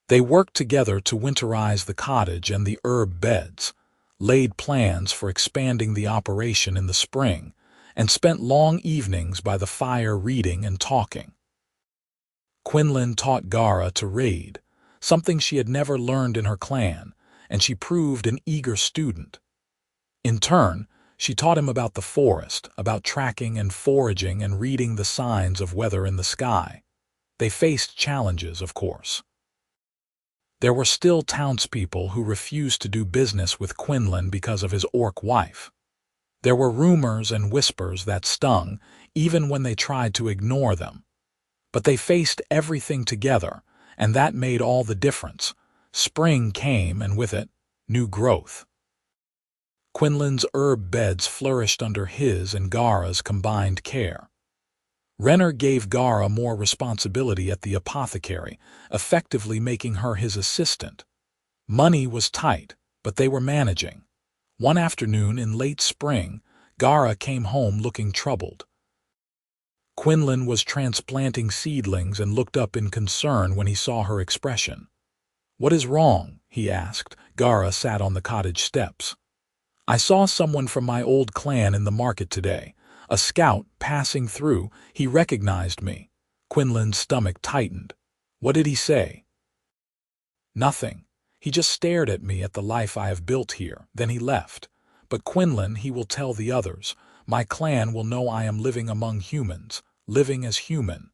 Speaker 1: They worked together to winterize the cottage and the herb beds, laid plans for expanding the operation in the spring, and spent long evenings by the fire reading and talking. Quinlan taught Gara to raid, something she had never learned in her clan, and she proved an eager student. In turn, she taught him about the forest, about tracking and foraging and reading the signs of weather in the sky. They faced challenges, of course. There were still townspeople who refused to do business with Quinlan because of his orc wife. There were rumors and whispers that stung, even when they tried to ignore them. But they faced everything together, and that made all the difference. Spring came, and with it, new growth. Quinlan's herb beds flourished under his and Gara's combined care. Renner gave Gara more responsibility at the apothecary, effectively making her his assistant. Money was tight, but they were managing. One afternoon in late spring, Gara came home looking troubled. Quinlan was transplanting seedlings and looked up in concern when he saw her expression. "What is wrong?" he asked. Gara sat on the cottage steps. "I saw someone from my old clan in the market today. A scout passing through, he recognized me." Quinlan's stomach tightened. "What did he say?" "Nothing. He just stared at me, at the life I have built here. Then he left. But Quinlan, he will tell the others. My clan will know I am living among humans, living as human.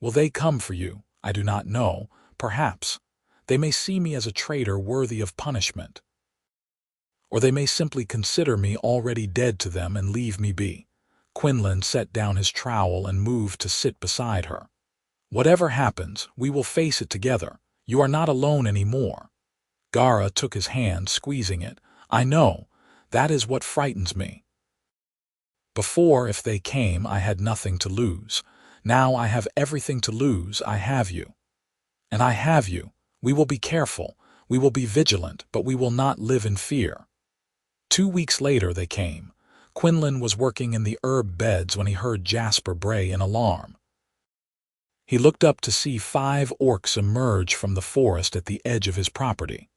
Speaker 1: Will they come for you? I do not know. Perhaps. They may see me as a traitor worthy of punishment. Or they may simply consider me already dead to them and leave me be." Quinlan set down his trowel and moved to sit beside her. "Whatever happens, we will face it together. You are not alone anymore." Gara took his hand, squeezing it. "I know. That is what frightens me. Before, if they came, I had nothing to lose. Now I have everything to lose. I have you. And I have you. We will be careful. We will be vigilant, but we will not live in fear." 2 weeks later they came. Quinlan was working in the herb beds when he heard Jasper bray in alarm. He looked up to see 5 orcs emerge from the forest at the edge of his property.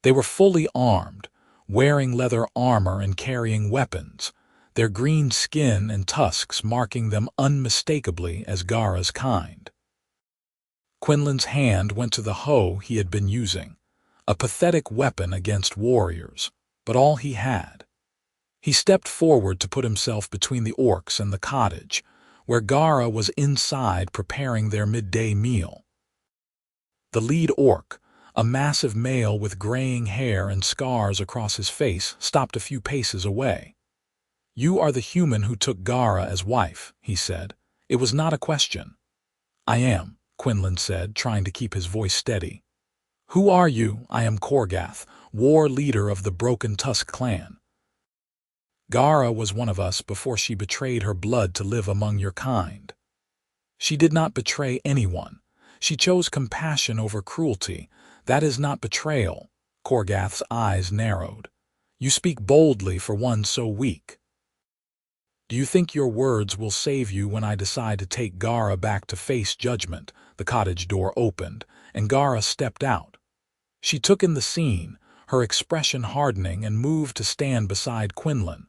Speaker 1: They were fully armed, wearing leather armor and carrying weapons, their green skin and tusks marking them unmistakably as Gara's kind. Quinlan's hand went to the hoe he had been using, a pathetic weapon against warriors, but all he had. He stepped forward to put himself between the orcs and the cottage, where Gara was inside preparing their midday meal. The lead orc, a massive male with graying hair and scars across his face, stopped a few paces away. "You are the human who took Gara as wife," he said. It was not a question. "I am," Quinlan said, trying to keep his voice steady. "Who are you?" "I am Korgath, war leader of the Broken Tusk clan. Gara was one of us before she betrayed her blood to live among your kind. She did not betray anyone. She chose compassion over cruelty. That is not betrayal." Korgath's eyes narrowed. "You speak boldly for one so weak. Do you think your words will save you when I decide to take Gara back to face judgment?" The cottage door opened, and Gara stepped out. She took in the scene, her expression hardening, and moved to stand beside Quinlan.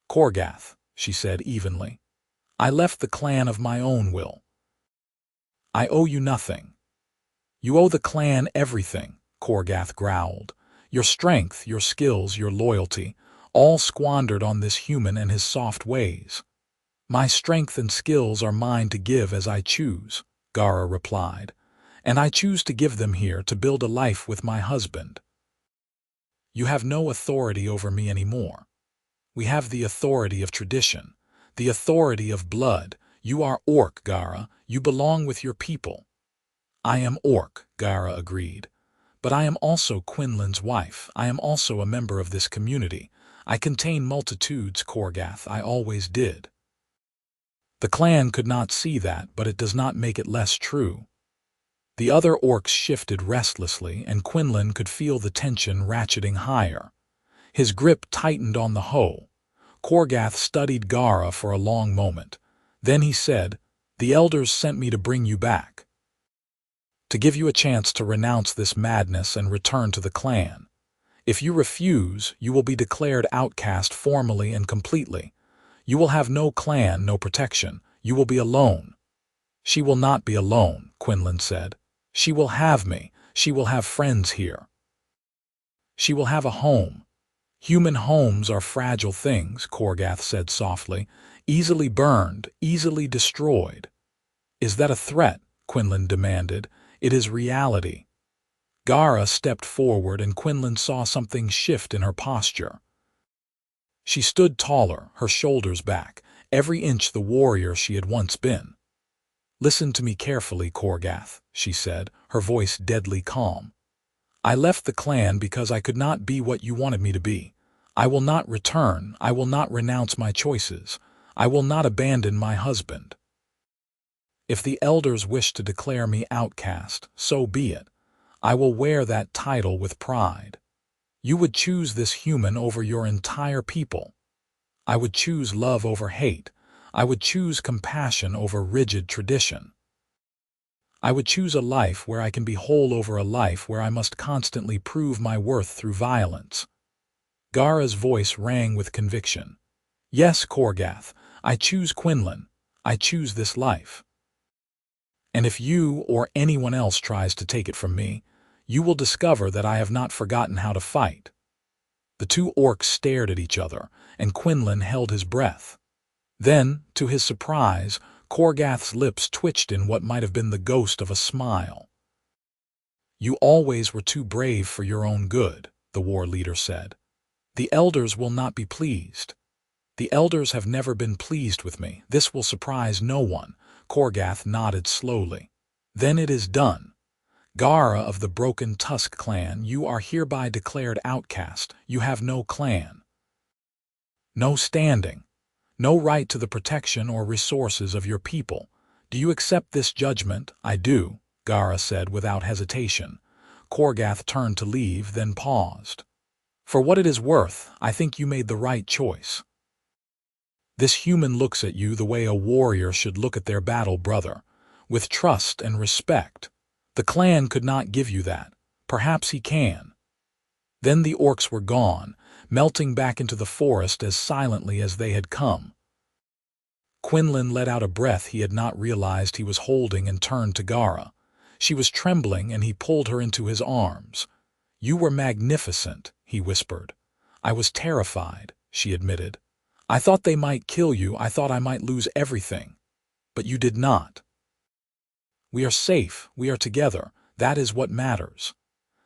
Speaker 1: "Korgath," she said evenly, "I left the clan of my own will. I owe you nothing." "You owe the clan everything," Korgath growled. "Your strength, your skills, your loyalty, all squandered on this human and his soft ways." "My strength and skills are mine to give as I choose," Gara replied, "and I choose to give them here to build a life with my husband. You have no authority over me anymore. We have the authority of tradition, the authority of blood. You are orc, Gara. You belong with your people." "I am orc," Gara agreed. "But I am also Quinlan's wife. I am also a member of this community. I contain multitudes, Korgath. I always did." The clan could not see that, but it does not make it less true. The other orcs shifted restlessly, and Quinlan could feel the tension ratcheting higher. His grip tightened on the hoe. Korgath studied Gara for a long moment. Then he said, "The elders sent me to bring you back, to give you a chance to renounce this madness and return to the clan. If you refuse, you will be declared outcast formally and completely. You will have no clan, no protection. You will be alone." "She will not be alone," Quinlan said. "She will have me. She will have friends here. She will have a home." "Human homes are fragile things," Korgath said softly. "Easily burned, easily destroyed." "Is that a threat?" Quinlan demanded. "It is reality." Gara stepped forward and Quinlan saw something shift in her posture. She stood taller, her shoulders back, every inch the warrior she had once been. "Listen to me carefully, Korgath," she said, her voice deadly calm. "I left the clan because I could not be what you wanted me to be. I will not return, I will not renounce my choices, I will not abandon my husband. If the elders wish to declare me outcast, so be it. I will wear that title with pride. You would choose this human over your entire people. I would choose love over hate. I would choose compassion over rigid tradition. I would choose a life where I can be whole over a life where I must constantly prove my worth through violence." Gara's voice rang with conviction. "Yes, Korgath, I choose Quinlan. I choose this life. And if you or anyone else tries to take it from me, you will discover that I have not forgotten how to fight." The two orcs stared at each other, and Quinlan held his breath. Then, to his surprise, Korgath's lips twitched in what might have been the ghost of a smile. "You always were too brave for your own good," the war leader said. "The elders will not be pleased. The elders have never been pleased with me. This will surprise no one." Korgath nodded slowly. "Then it is done. Gara of the Broken Tusk clan, you are hereby declared outcast. You have no clan, no standing, no right to the protection or resources of your people. Do you accept this judgment?" "I do," Gara said without hesitation. Korgath turned to leave, then paused. "For what it is worth, I think you made the right choice. This human looks at you the way a warrior should look at their battle brother, with trust and respect. The clan could not give you that. Perhaps he can." Then the orcs were gone, melting back into the forest as silently as they had come. Quinlan let out a breath he had not realized he was holding and turned to Gara. She was trembling and he pulled her into his arms. "You were magnificent," he whispered. "I was terrified," she admitted. "I thought they might kill you, I thought I might lose everything. But you did not. We are safe, we are together, that is what matters."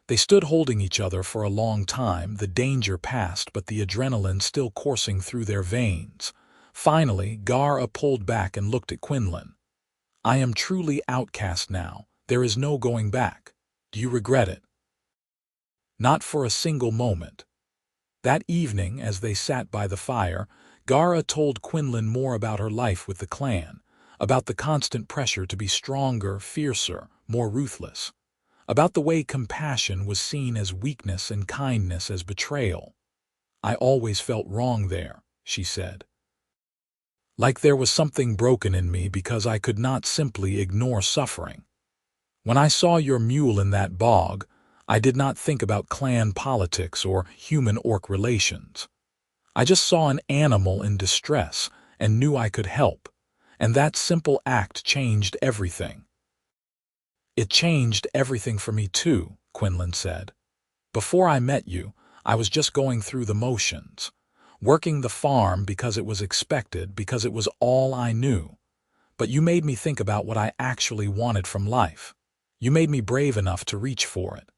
Speaker 1: They stood holding each other for a long time, the danger past but the adrenaline still coursing through their veins. Finally, Gara pulled back and looked at Quinlan. "I am truly outcast now. There is no going back. Do you regret it?" "Not for a single moment." That evening, as they sat by the fire, Gara told Quinlan more about her life with the clan, about the constant pressure to be stronger, fiercer, more ruthless, about the way compassion was seen as weakness and kindness as betrayal. "I always felt wrong there," she said. "Like there was something broken in me because I could not simply ignore suffering. When I saw your mule in that bog, I did not think about clan politics or human-orc relations. I just saw an animal in distress and knew I could help, and that simple act changed everything." "It changed everything for me too," Quinlan said. "Before I met you, I was just going through the motions, working the farm because it was expected, because it was all I knew. But you made me think about what I actually wanted from life. You made me brave enough to reach for it."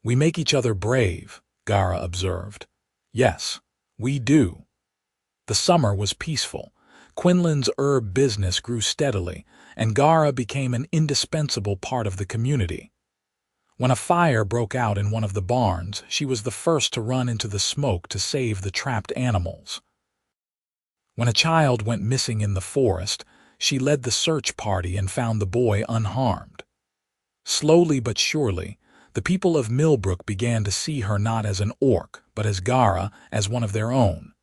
Speaker 1: "We make each other brave," Gara observed. "Yes, we do." The summer was peaceful. Quinlan's herb business grew steadily, and Gara became an indispensable part of the community. When a fire broke out in one of the barns, she was the first to run into the smoke to save the trapped animals. When a child went missing in the forest, she led the search party and found the boy unharmed. Slowly but surely, the people of Millbrook began to see her not as an orc, but as Gara, as one of their own.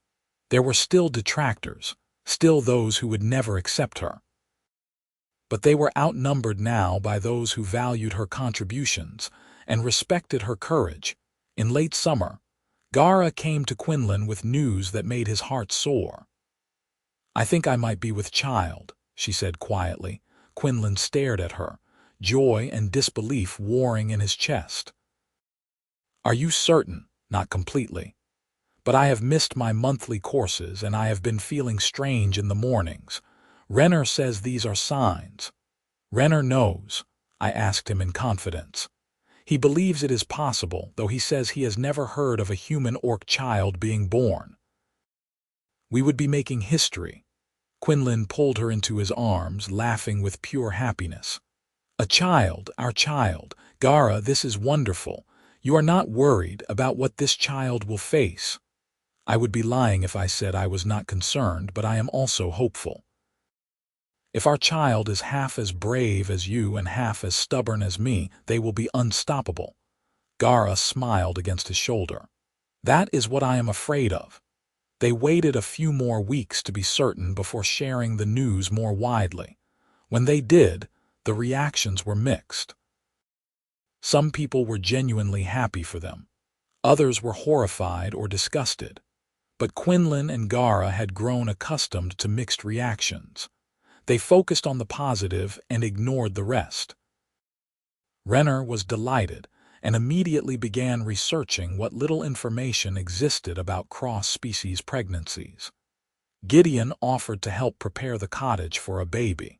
Speaker 1: There were still detractors, still those who would never accept her. But they were outnumbered now by those who valued her contributions and respected her courage. In late summer, Gara came to Quinlan with news that made his heart soar. "I think I might be with child," she said quietly. Quinlan stared at her, joy and disbelief warring in his chest. "Are you certain?" "Not completely. But I have missed my monthly courses and I have been feeling strange in the mornings. Renner says these are signs." "Renner knows," I asked him in confidence. He believes it is possible, though he says he has never heard of a human orc child being born. We would be making history. Quinlan pulled her into his arms, laughing with pure happiness. A child, our child. Gara, this is wonderful. You are not worried about what this child will face. I would be lying if I said I was not concerned, but I am also hopeful. If our child is half as brave as you and half as stubborn as me, they will be unstoppable. Gara smiled against his shoulder. That is what I am afraid of. They waited a few more weeks to be certain before sharing the news more widely. When they did, the reactions were mixed. Some people were genuinely happy for them. Others were horrified or disgusted. But Quinlan and Gara had grown accustomed to mixed reactions. They focused on the positive and ignored the rest. Renner was delighted and immediately began researching what little information existed about cross-species pregnancies. Gideon offered to help prepare the cottage for a baby.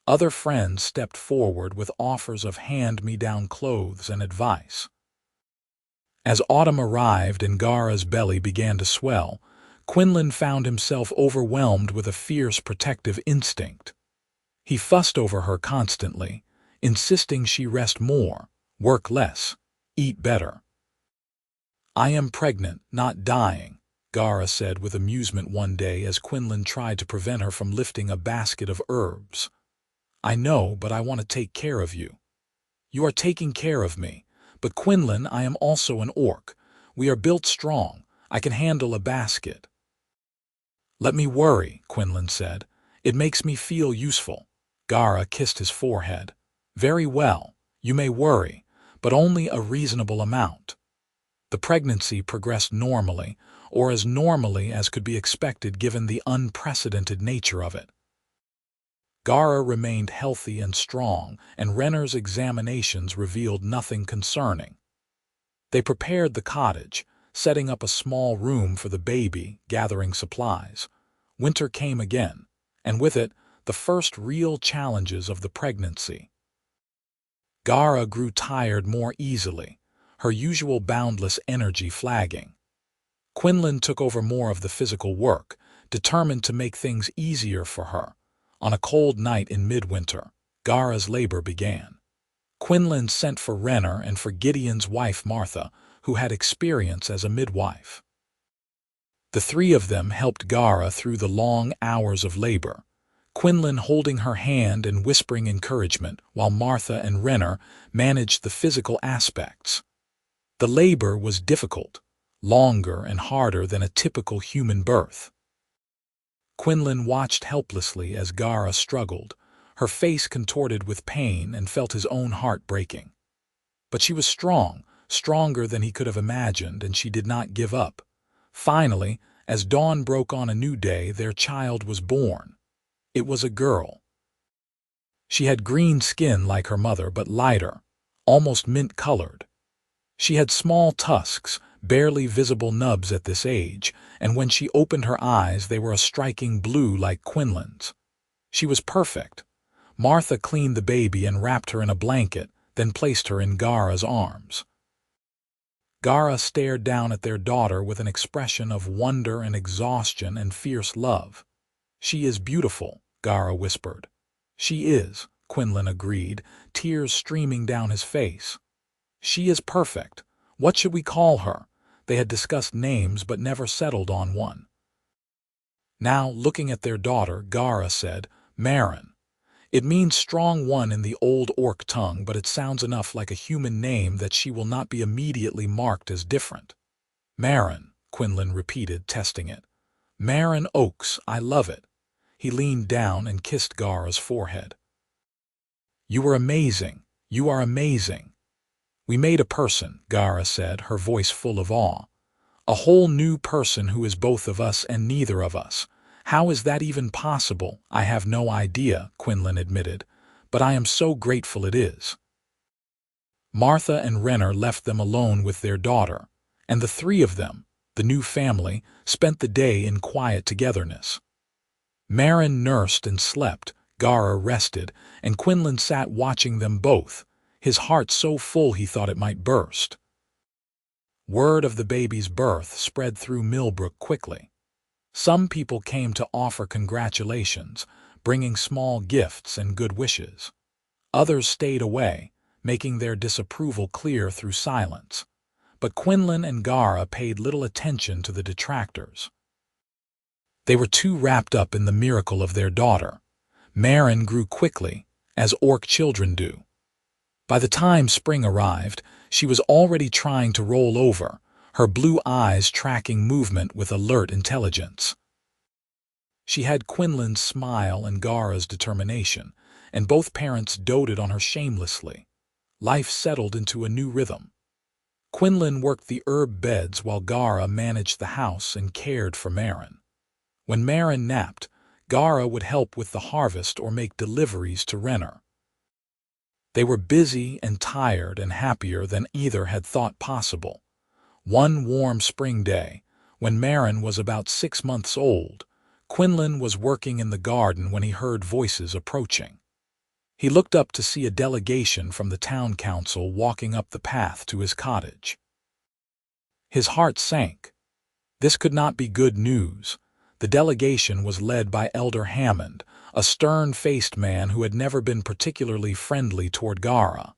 Speaker 1: Other friends stepped forward with offers of hand-me-down clothes and advice. As autumn arrived and Gara's belly began to swell, Quinlan found himself overwhelmed with a fierce protective instinct. He fussed over her constantly, insisting she rest more, work less, eat better. I am pregnant, not dying, Gara said with amusement one day as Quinlan tried to prevent her from lifting a basket of herbs. I know, but I want to take care of you. You are taking care of me, but Quinlan, I am also an orc. We are built strong. I can handle a basket. Let me worry, Quinlan said. It makes me feel useful. Gara kissed his forehead. Very well, you may worry, but only a reasonable amount. The pregnancy progressed normally, or as normally as could be expected given the unprecedented nature of it. Gara remained healthy and strong, and Renner's examinations revealed nothing concerning. They prepared the cottage, setting up a small room for the baby, gathering supplies. Winter came again, and with it, the first real challenges of the pregnancy. Gara grew tired more easily, her usual boundless energy flagging. Quinlan took over more of the physical work, determined to make things easier for her. On a cold night in midwinter, Gara's labor began. Quinlan sent for Renner and for Gideon's wife Martha, who had experience as a midwife. The three of them helped Gara through the long hours of labor, Quinlan holding her hand and whispering encouragement, while Martha and Renner managed the physical aspects. The labor was difficult, longer and harder than a typical human birth. Quinlan watched helplessly as Gara struggled, her face contorted with pain, and felt his own heart breaking. But she was strong, stronger than he could have imagined, and she did not give up. Finally, as dawn broke on a new day, their child was born. It was a girl. She had green skin like her mother, but lighter, almost mint-colored. She had small tusks, barely visible nubs at this age, and when she opened her eyes they were a striking blue like Quinlan's. She was perfect. Martha cleaned the baby and wrapped her in a blanket, then placed her in Gara's arms. Gara stared down at their daughter with an expression of wonder and exhaustion and fierce love. She is beautiful, Gara whispered. She is, Quinlan agreed, tears streaming down his face. She is perfect. What should we call her? They had discussed names but never settled on one. Now, looking at their daughter, Gara said, Marin. It means strong one in the old orc tongue, but it sounds enough like a human name that she will not be immediately marked as different. Marin, Quinlan repeated, testing it. Quinlan Oakes, I love it. He leaned down and kissed Gara's forehead. You were amazing. You are amazing. We made a person, Gara said, her voice full of awe. A whole new person who is both of us and neither of us. How is that even possible? I have no idea, Quinlan admitted, but I am so grateful it is. Martha and Renner left them alone with their daughter, and the three of them, the new family, spent the day in quiet togetherness. Marin nursed and slept, Gara rested, and Quinlan sat watching them both, his heart so full he thought it might burst. Word of the baby's birth spread through Millbrook quickly. Some people came to offer congratulations, bringing small gifts and good wishes. Others stayed away, making their disapproval clear through silence. But Quinlan and Gara paid little attention to the detractors. They were too wrapped up in the miracle of their daughter. Maren grew quickly, as orc children do. By the time spring arrived, she was already trying to roll over, her blue eyes tracking movement with alert intelligence. She had Quinlan's smile and Gara's determination, and both parents doted on her shamelessly. Life settled into a new rhythm. Quinlan worked the herb beds while Gara managed the house and cared for Maren. When Maren napped, Gara would help with the harvest or make deliveries to Renner. They were busy and tired and happier than either had thought possible. One warm spring day, when Maren was about 6 months old, Quinlan was working in the garden when he heard voices approaching. He looked up to see a delegation from the town council walking up the path to his cottage. His heart sank. This could not be good news. The delegation was led by Elder Hammond, a stern-faced man who had never been particularly friendly toward Gara.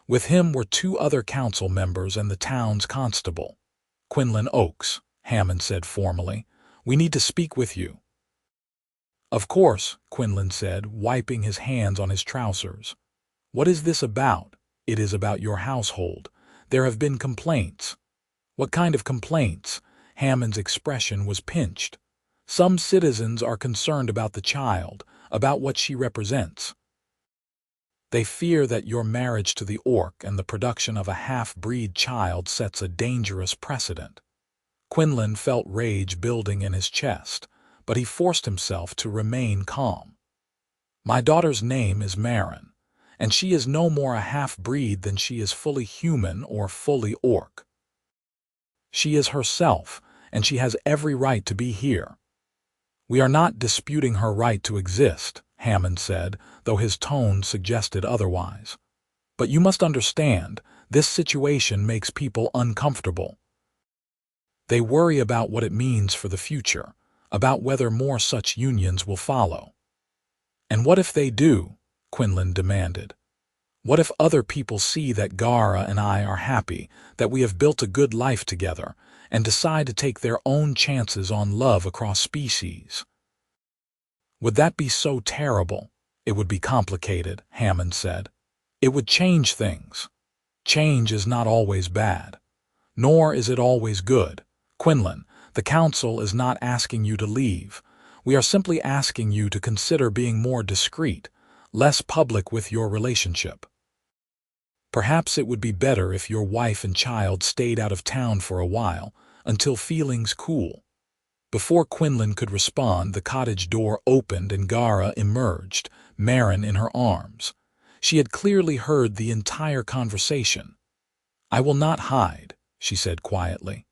Speaker 1: With him were 2 other council members and the town's constable. "Quinlan Oakes," Hammond said formally, "we need to speak with you." "Of course," Quinlan said, wiping his hands on his trousers. "What is this about?" "It is about your household. There have been complaints." "What kind of complaints?" Hammond's expression was pinched. "Some citizens are concerned about the child, about what she represents. They fear that your marriage to the orc and the production of a half-breed child sets a dangerous precedent." Quinlan felt rage building in his chest, but he forced himself to remain calm. "My daughter's name is Maren, and she is no more a half-breed than she is fully human or fully orc. She is herself, and she has every right to be here." "We are not disputing her right to exist," Hammond said, though his tone suggested otherwise. "But you must understand, this situation makes people uncomfortable. They worry about what it means for the future, about whether more such unions will follow." "And what if they do?" Quinlan demanded. "What if other people see that Gara and I are happy, that we have built a good life together, and decide to take their own chances on love across species?" "Would that be so terrible?" "It would be complicated," Hammond said. "It would change things. Change is not always bad. Nor is it always good. Quinlan, the council is not asking you to leave. We are simply asking you to consider being more discreet, less public with your relationship. Perhaps it would be better if your wife and child stayed out of town for a while, until feelings cool." Before Quinlan could respond, the cottage door opened and Gara emerged, Maren in her arms. She had clearly heard the entire conversation. "I will not hide," she said quietly.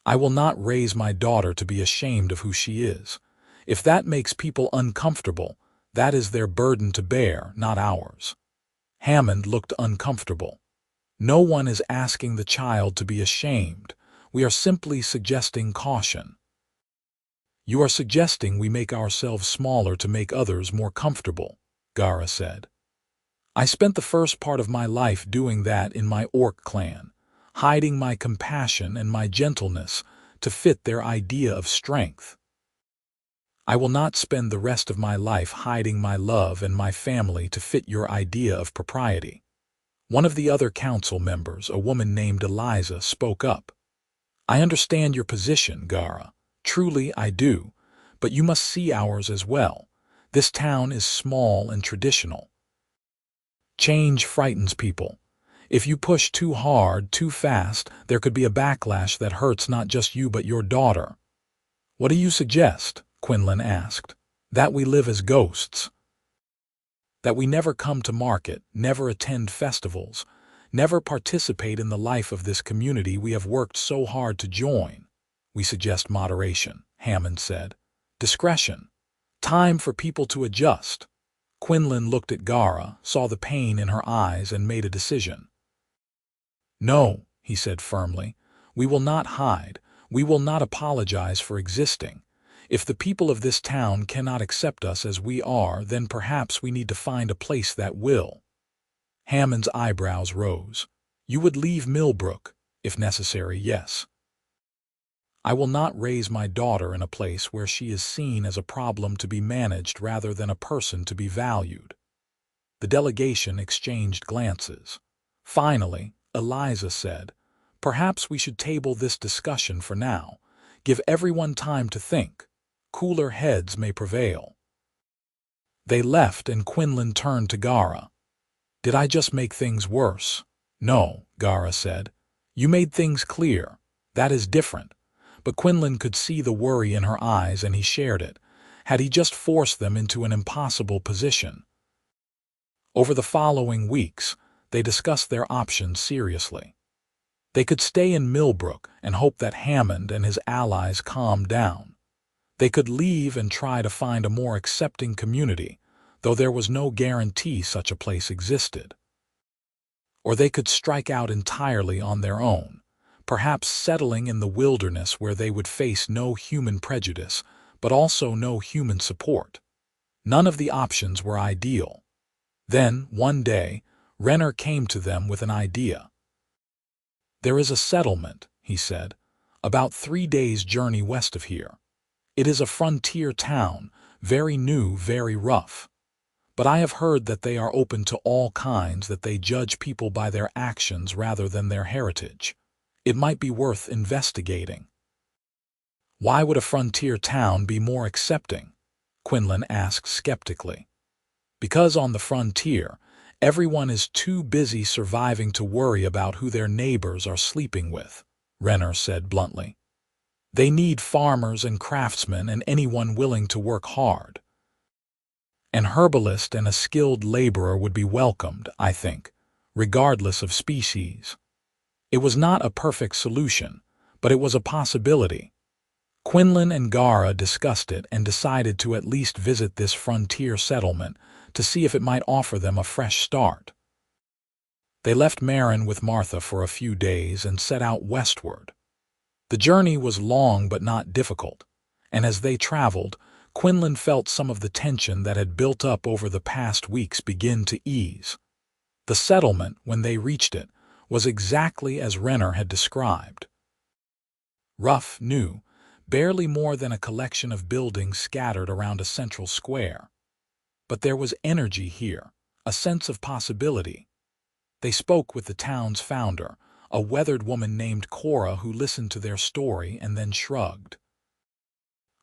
Speaker 1: "I will not raise my daughter to be ashamed of who she is. If that makes people uncomfortable, that is their burden to bear, not ours." Hammond looked uncomfortable. "No one is asking the child to be ashamed. We are simply suggesting caution." "You are suggesting we make ourselves smaller to make others more comfortable," Gara said. "I spent the first part of my life doing that in my orc clan, hiding my compassion and my gentleness to fit their idea of strength. I will not spend the rest of my life hiding my love and my family to fit your idea of propriety." One of the other council members, a woman named Eliza, spoke up. "I understand your position, Gara. Truly I do. But you must see ours as well. This town is small and traditional. Change frightens people. If you push too hard, too fast, there could be a backlash that hurts not just you but your daughter." "What do you suggest?" Quinlan asked. "That we live as ghosts. That we never come to market, never attend festivals, never participate in the life of this community we have worked so hard to join." "We suggest moderation," Hammond said. "Discretion. Time for people to adjust." Quinlan looked at Gara, saw the pain in her eyes, and made a decision. "No," he said firmly, "we will not hide. We will not apologize for existing. If the people of this town cannot accept us as we are, then perhaps we need to find a place that will." Hammond's eyebrows rose. "You would leave Millbrook, if necessary, yes." "I will not raise my daughter in a place where she is seen as a problem to be managed rather than a person to be valued." The delegation exchanged glances. Finally, Eliza said, "Perhaps we should table this discussion for now. Give everyone time to think. Cooler heads may prevail." They left, and Quinlan turned to Gara. "Did I just make things worse?" "No," Gara said. "You made things clear. That is different." But Quinlan could see the worry in her eyes, and he shared it. Had he just forced them into an impossible position? Over the following weeks, they discussed their options seriously. They could stay in Millbrook and hope that Hammond and his allies calmed down. They could leave and try to find a more accepting community, though there was no guarantee such a place existed. Or they could strike out entirely on their own, perhaps settling in the wilderness where they would face no human prejudice, but also no human support. None of the options were ideal. Then, one day, Renner came to them with an idea. "There is a settlement," he said, "about 3 days' journey west of here. It is a frontier town, very new, very rough. But I have heard that they are open to all kinds, that they judge people by their actions rather than their heritage. It might be worth investigating." "Why would a frontier town be more accepting?" Quinlan asked skeptically. "Because on the frontier, everyone is too busy surviving to worry about who their neighbors are sleeping with," Renner said bluntly. "They need farmers and craftsmen and anyone willing to work hard. An herbalist and a skilled laborer would be welcomed, I think, regardless of species." It was not a perfect solution, but it was a possibility. Quinlan and Gara discussed it and decided to at least visit this frontier settlement to see if it might offer them a fresh start. They left Marin with Martha for a few days and set out westward. The journey was long but not difficult, and as they traveled, Quinlan felt some of the tension that had built up over the past weeks begin to ease. The settlement, when they reached it, was exactly as Renner had described. Rough, new, barely more than a collection of buildings scattered around a central square. But there was energy here, a sense of possibility. They spoke with the town's founder, a weathered woman named Cora, who listened to their story and then shrugged.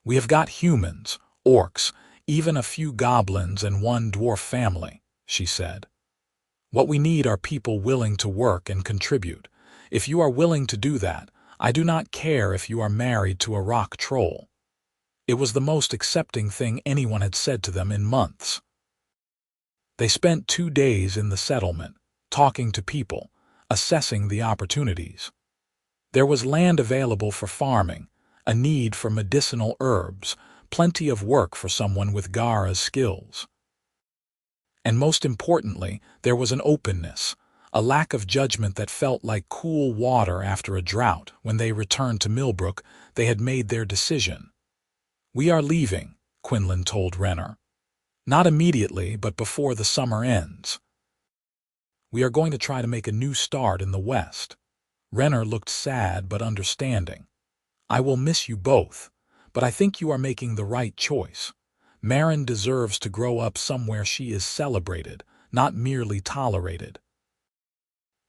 Speaker 1: "We have got humans, orcs, even a few goblins and one dwarf family," she said. "What we need are people willing to work and contribute. If you are willing to do that, I do not care if you are married to a rock troll." It was the most accepting thing anyone had said to them in months. They spent 2 days in the settlement, talking to people, assessing the opportunities. There was land available for farming, a need for medicinal herbs, plenty of work for someone with Gara's skills. And most importantly, there was an openness, a lack of judgment that felt like cool water after a drought. When they returned to Millbrook, they had made their decision. "We are leaving," Quinlan told Renner. "Not immediately, but before the summer ends. We are going to try to make a new start in the West." Renner looked sad but understanding. "I will miss you both, but I think you are making the right choice. Marin deserves to grow up somewhere she is celebrated, not merely tolerated."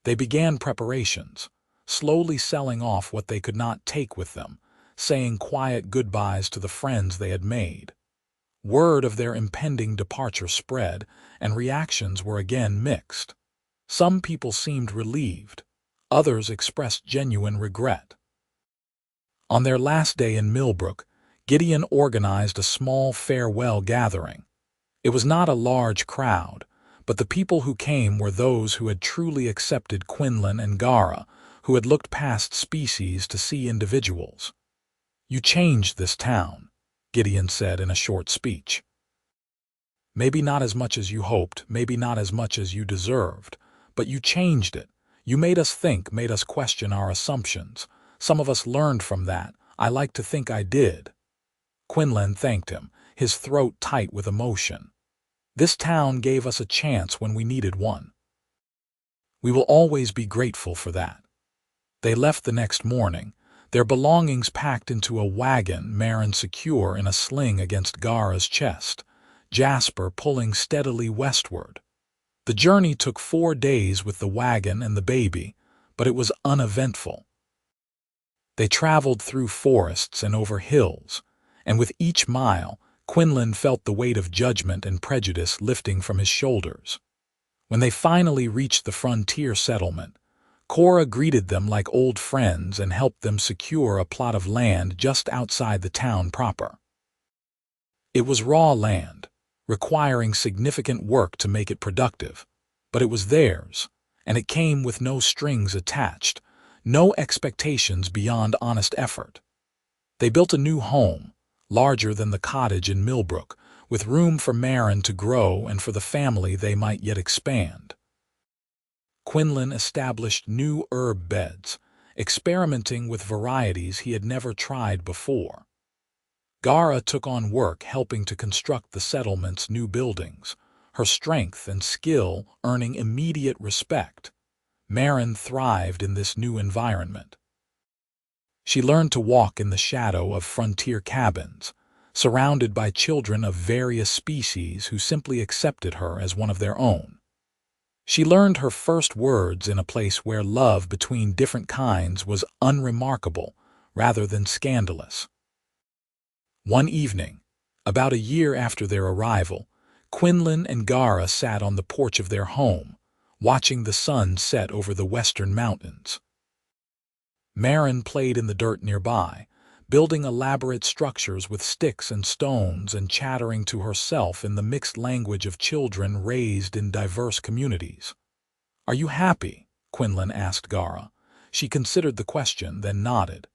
Speaker 1: They began preparations, slowly selling off what they could not take with them, saying quiet goodbyes to the friends they had made. Word of their impending departure spread, and reactions were again mixed. Some people seemed relieved, others expressed genuine regret. On their last day in Millbrook, Gideon organized a small farewell gathering. It was not a large crowd, but the people who came were those who had truly accepted Quinlan and Gara, who had looked past species to see individuals. "You changed this town," Gideon said in a short speech. Maybe not as much as you hoped, maybe not as much as you deserved, but you changed it. You made us think, made us question our assumptions. Some of us learned from that. I like to think I did." Quinlan thanked him, his throat tight with emotion. "This town gave us a chance when we needed one. We will always be grateful for that." They left the next morning, their belongings packed into a wagon, Marin secure in a sling against Gara's chest, Jasper pulling steadily westward. The journey took 4 days with the wagon and the baby, but it was uneventful. They traveled through forests and over hills, and with each mile, Quinlan felt the weight of judgment and prejudice lifting from his shoulders. When they finally reached the frontier settlement, Cora greeted them like old friends and helped them secure a plot of land just outside the town proper. It was raw land, requiring significant work to make it productive, but it was theirs, and it came with no strings attached, no expectations beyond honest effort. They built a new home, larger than the cottage in Millbrook, with room for Marin to grow and for the family they might yet expand. Quinlan established new herb beds, experimenting with varieties he had never tried before. Gara took on work helping to construct the settlement's new buildings, her strength and skill earning immediate respect. Marin thrived in this new environment. She learned to walk in the shadow of frontier cabins, surrounded by children of various species who simply accepted her as one of their own. She learned her first words in a place where love between different kinds was unremarkable rather than scandalous. One evening, about a year after their arrival, Quinlan and Gara sat on the porch of their home, watching the sun set over the western mountains. Marin played in the dirt nearby, building elaborate structures with sticks and stones and chattering to herself in the mixed language of children raised in diverse communities. "Are you happy?" Quinlan asked Gara. She considered the question, then nodded.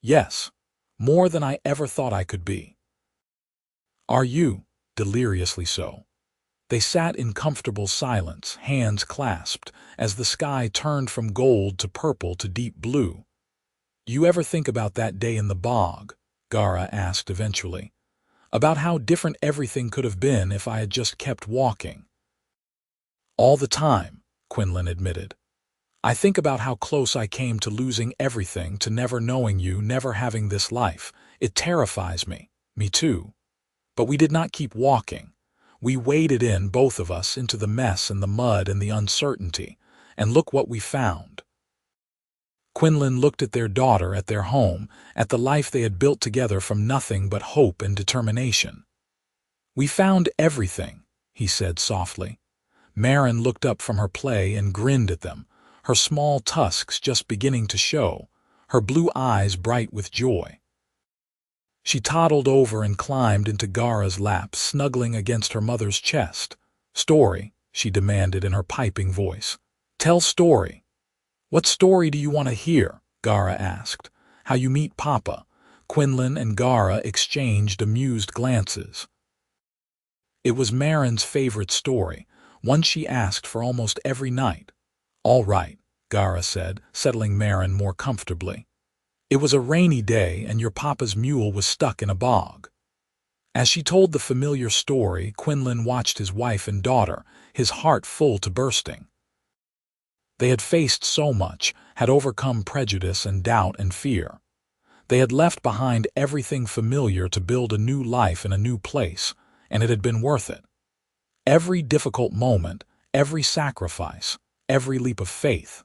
Speaker 1: "Yes, more than I ever thought I could be." "Are you?" Deliriously so. They sat in comfortable silence, hands clasped, as the sky turned from gold to purple to deep blue. "You ever think about that day in the bog?" Gara asked eventually. "About how different everything could have been if I had just kept walking?" "All the time," Quinlan admitted. "I think about how close I came to losing everything, to never knowing you, never having this life. It terrifies me. Me too. But we did not keep walking. We waded in, both of us, into the mess and the mud and the uncertainty, and look what we found." Quinlan looked at their daughter, at their home, at the life they had built together from nothing but hope and determination. "We found everything," he said softly. Marin looked up from her play and grinned at them, her small tusks just beginning to show, her blue eyes bright with joy. She toddled over and climbed into Gara's lap, snuggling against her mother's chest. "Story," she demanded in her piping voice. "Tell story." "What story do you want to hear?" Gara asked. "How you meet Papa?" Quinlan and Gara exchanged amused glances. It was Marin's favorite story, one she asked for almost every night. "All right," Gara said, settling Marin more comfortably. "It was a rainy day and your papa's mule was stuck in a bog." As she told the familiar story, Quinlan watched his wife and daughter, his heart full to bursting. They had faced so much, had overcome prejudice and doubt and fear. They had left behind everything familiar to build a new life in a new place, and it had been worth it. Every difficult moment, every sacrifice, every leap of faith.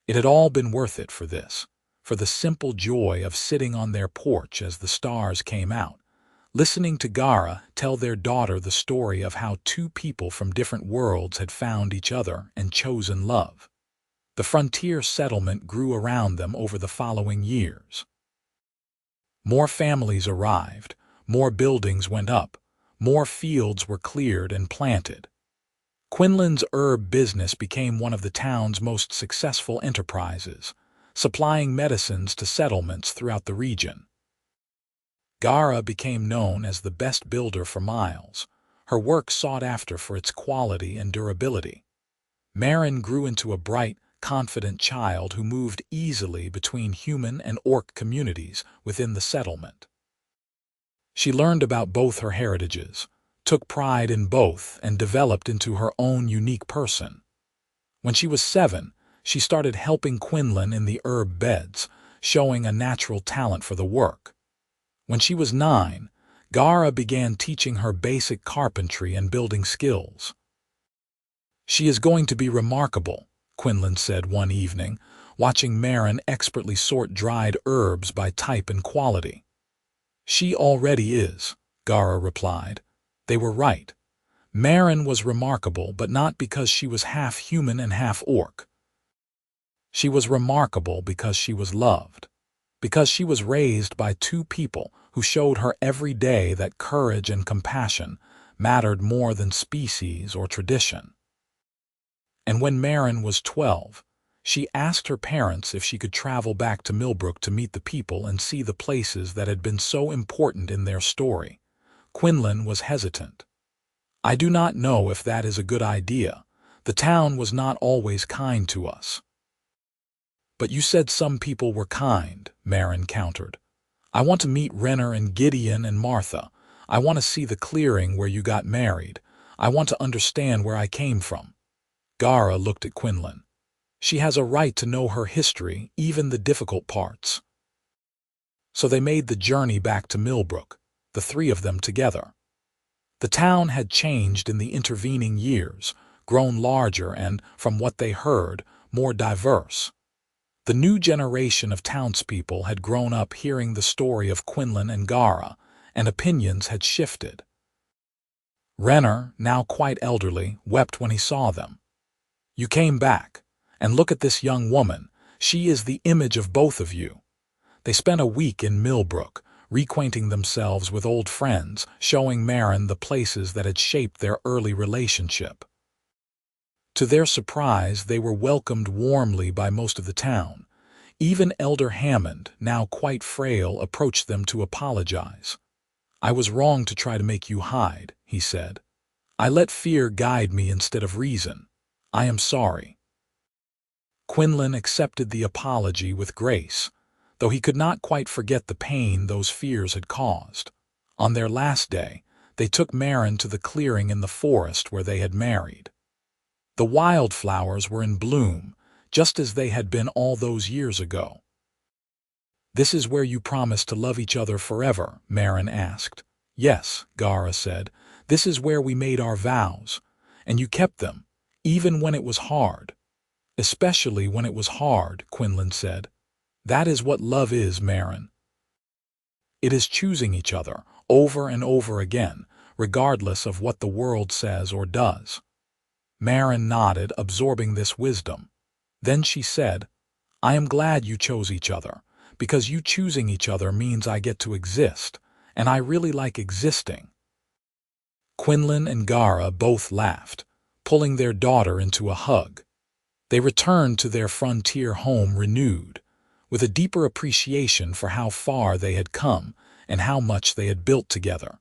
Speaker 1: It had all been worth it for this, for the simple joy of sitting on their porch as the stars came out, listening to Gara tell their daughter the story of how two people from different worlds had found each other and chosen love. The frontier settlement grew around them over the following years. More families arrived, more buildings went up, more fields were cleared and planted. Quinlan's herb business became one of the town's most successful enterprises, supplying medicines to settlements throughout the region. Gara became known as the best builder for miles, her work sought after for its quality and durability. Maren grew into a bright, confident child who moved easily between human and orc communities within the settlement. She learned about both her heritages, took pride in both, and developed into her own unique person. When she was 7, she started helping Quinlan in the herb beds, showing a natural talent for the work. When she was 9, Gara began teaching her basic carpentry and building skills. "She is going to be remarkable," Quinlan said one evening, watching Maren expertly sort dried herbs by type and quality. "She already is," Gara replied. They were right. Maren was remarkable, but not because she was half human and half orc. She was remarkable because she was loved, because she was raised by 2 people who showed her every day that courage and compassion mattered more than species or tradition. And when Maren was 12, she asked her parents if she could travel back to Millbrook to meet the people and see the places that had been so important in their story. Quinlan was hesitant. "I do not know if that is a good idea. The town was not always kind to us." "But you said some people were kind," Maren countered. "I want to meet Renner and Gideon and Martha. I want to see the clearing where you got married. I want to understand where I came from." Gara looked at Quinlan. "She has a right to know her history, even the difficult parts." So they made the journey back to Millbrook, the 3 of them together. The town had changed in the intervening years, grown larger and, from what they heard, more diverse. The new generation of townspeople had grown up hearing the story of Quinlan and Gara, and opinions had shifted. Renner, now quite elderly, wept when he saw them. "You came back, and look at this young woman. She is the image of both of you." They spent a week in Millbrook, reacquainting themselves with old friends, showing Maren the places that had shaped their early relationship. To their surprise, they were welcomed warmly by most of the town. Even Elder Hammond, now quite frail, approached them to apologize. "I was wrong to try to make you hide," he said. "I let fear guide me instead of reason. I am sorry." Quinlan accepted the apology with grace, though he could not quite forget the pain those fears had caused. On their last day, they took Maren to the clearing in the forest where they had married. The wildflowers were in bloom, just as they had been all those years ago. "This is where you promised to love each other forever?" Maren asked. "Yes," Gara said. "This is where we made our vows, and you kept them, even when it was hard." "Especially when it was hard," Quinlan said. "That is what love is, Maren. It is choosing each other, over and over again, regardless of what the world says or does." Maren nodded, absorbing this wisdom. Then she said, "I am glad you chose each other, because you choosing each other means I get to exist, and I really like existing." Quinlan and Gara both laughed, pulling their daughter into a hug. They returned to their frontier home renewed, with a deeper appreciation for how far they had come and how much they had built together.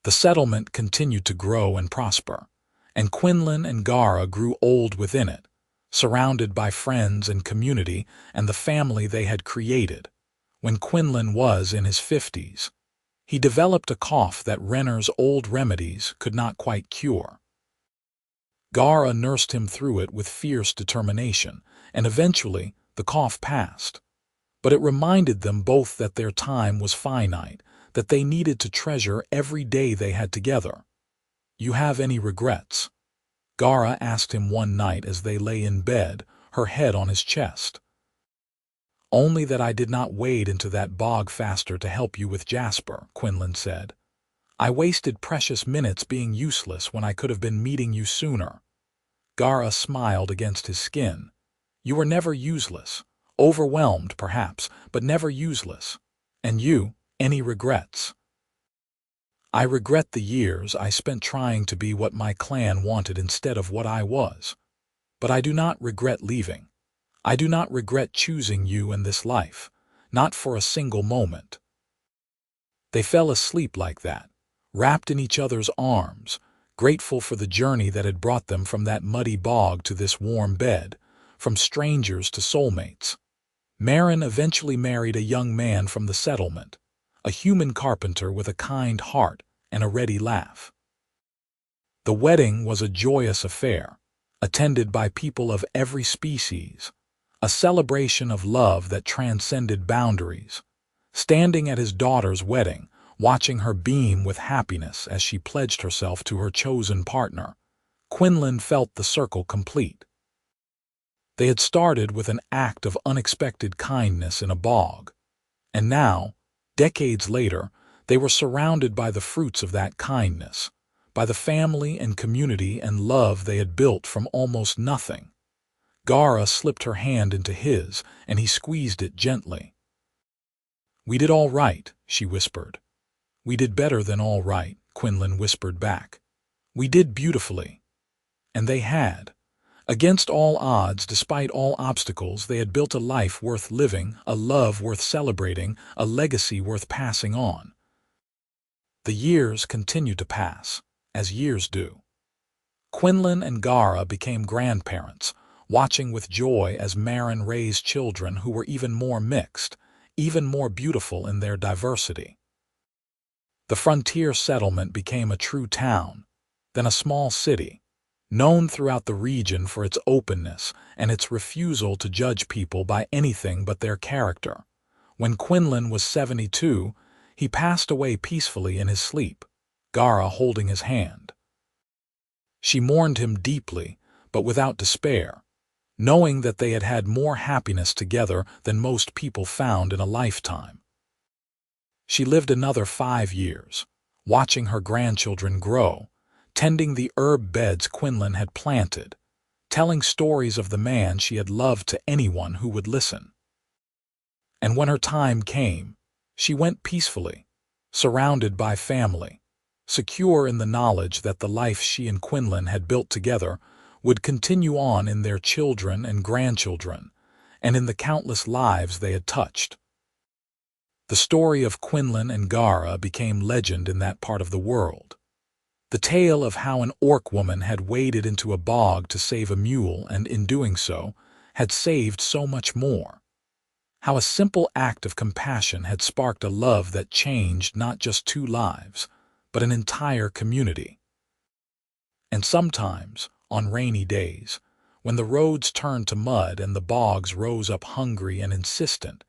Speaker 1: The settlement continued to grow and prosper, and Quinlan and Gara grew old within it, surrounded by friends and community and the family they had created. When Quinlan was in his 50s, he developed a cough that Renner's old remedies could not quite cure. Gara nursed him through it with fierce determination, and eventually the cough passed. But it reminded them both that their time was finite, that they needed to treasure every day they had together. "You have any regrets?" Gara asked him one night as they lay in bed, her head on his chest. "Only that I did not wade into that bog faster to help you with Jasper," Quinlan said. "I wasted precious minutes being useless when I could have been meeting you sooner." Gara smiled against his skin. "You were never useless. Overwhelmed, perhaps, but never useless. And you, any regrets?" "I regret the years I spent trying to be what my clan wanted instead of what I was. But I do not regret leaving. I do not regret choosing you and this life, not for a single moment." They fell asleep like that, wrapped in each other's arms, grateful for the journey that had brought them from that muddy bog to this warm bed, from strangers to soulmates. Maren eventually married a young man from the settlement, a human carpenter with a kind heart and a ready laugh. The wedding was a joyous affair, attended by people of every species, a celebration of love that transcended boundaries. Standing at his daughter's wedding, watching her beam with happiness as she pledged herself to her chosen partner, Quinlan felt the circle complete. They had started with an act of unexpected kindness in a bog, and now, decades later, they were surrounded by the fruits of that kindness, by the family and community and love they had built from almost nothing. Gara slipped her hand into his, and he squeezed it gently. "We did all right," she whispered. "We did better than all right," Quinlan whispered back. "We did beautifully." And they had. Against all odds, despite all obstacles, they had built a life worth living, a love worth celebrating, a legacy worth passing on. The years continued to pass, as years do. Quinlan and Gara became grandparents, watching with joy as Maren raised children who were even more mixed, even more beautiful in their diversity. The frontier settlement became a true town, then a small city, known throughout the region for its openness and its refusal to judge people by anything but their character. When Quinlan was 72, he passed away peacefully in his sleep, Gara holding his hand. She mourned him deeply, but without despair, knowing that they had had more happiness together than most people found in a lifetime. She lived another 5 years, watching her grandchildren grow, tending the herb beds Quinlan had planted, telling stories of the man she had loved to anyone who would listen. And when her time came, she went peacefully, surrounded by family, secure in the knowledge that the life she and Quinlan had built together would continue on in their children and grandchildren, and in the countless lives they had touched. The story of Quinlan and Gara became legend in that part of the world. The tale of how an orc woman had waded into a bog to save a mule and, in doing so, had saved so much more. How a simple act of compassion had sparked a love that changed not just 2 lives, but an entire community. And sometimes, on rainy days, when the roads turned to mud and the bogs rose up hungry and insistent,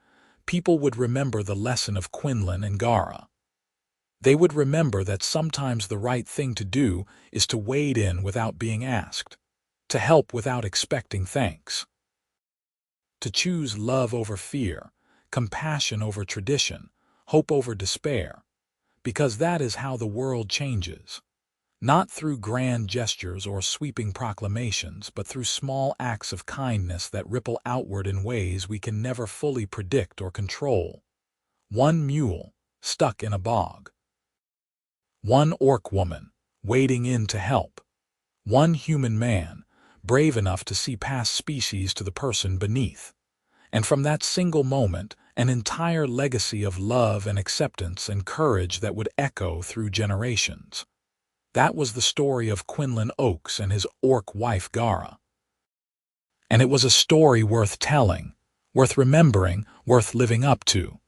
Speaker 1: people would remember the lesson of Quinlan and Gara. They would remember that sometimes the right thing to do is to wade in without being asked, to help without expecting thanks, to choose love over fear, compassion over tradition, hope over despair, because that is how the world changes, not through grand gestures or sweeping proclamations, but through small acts of kindness that ripple outward in ways we can never fully predict or control. One mule, stuck in a bog. One orc woman, wading in to help. One human man, brave enough to see past species to the person beneath. And from that single moment, an entire legacy of love and acceptance and courage that would echo through generations. That was the story of Quinlan Oakes and his orc wife Gara. And it was a story worth telling, worth remembering, worth living up to.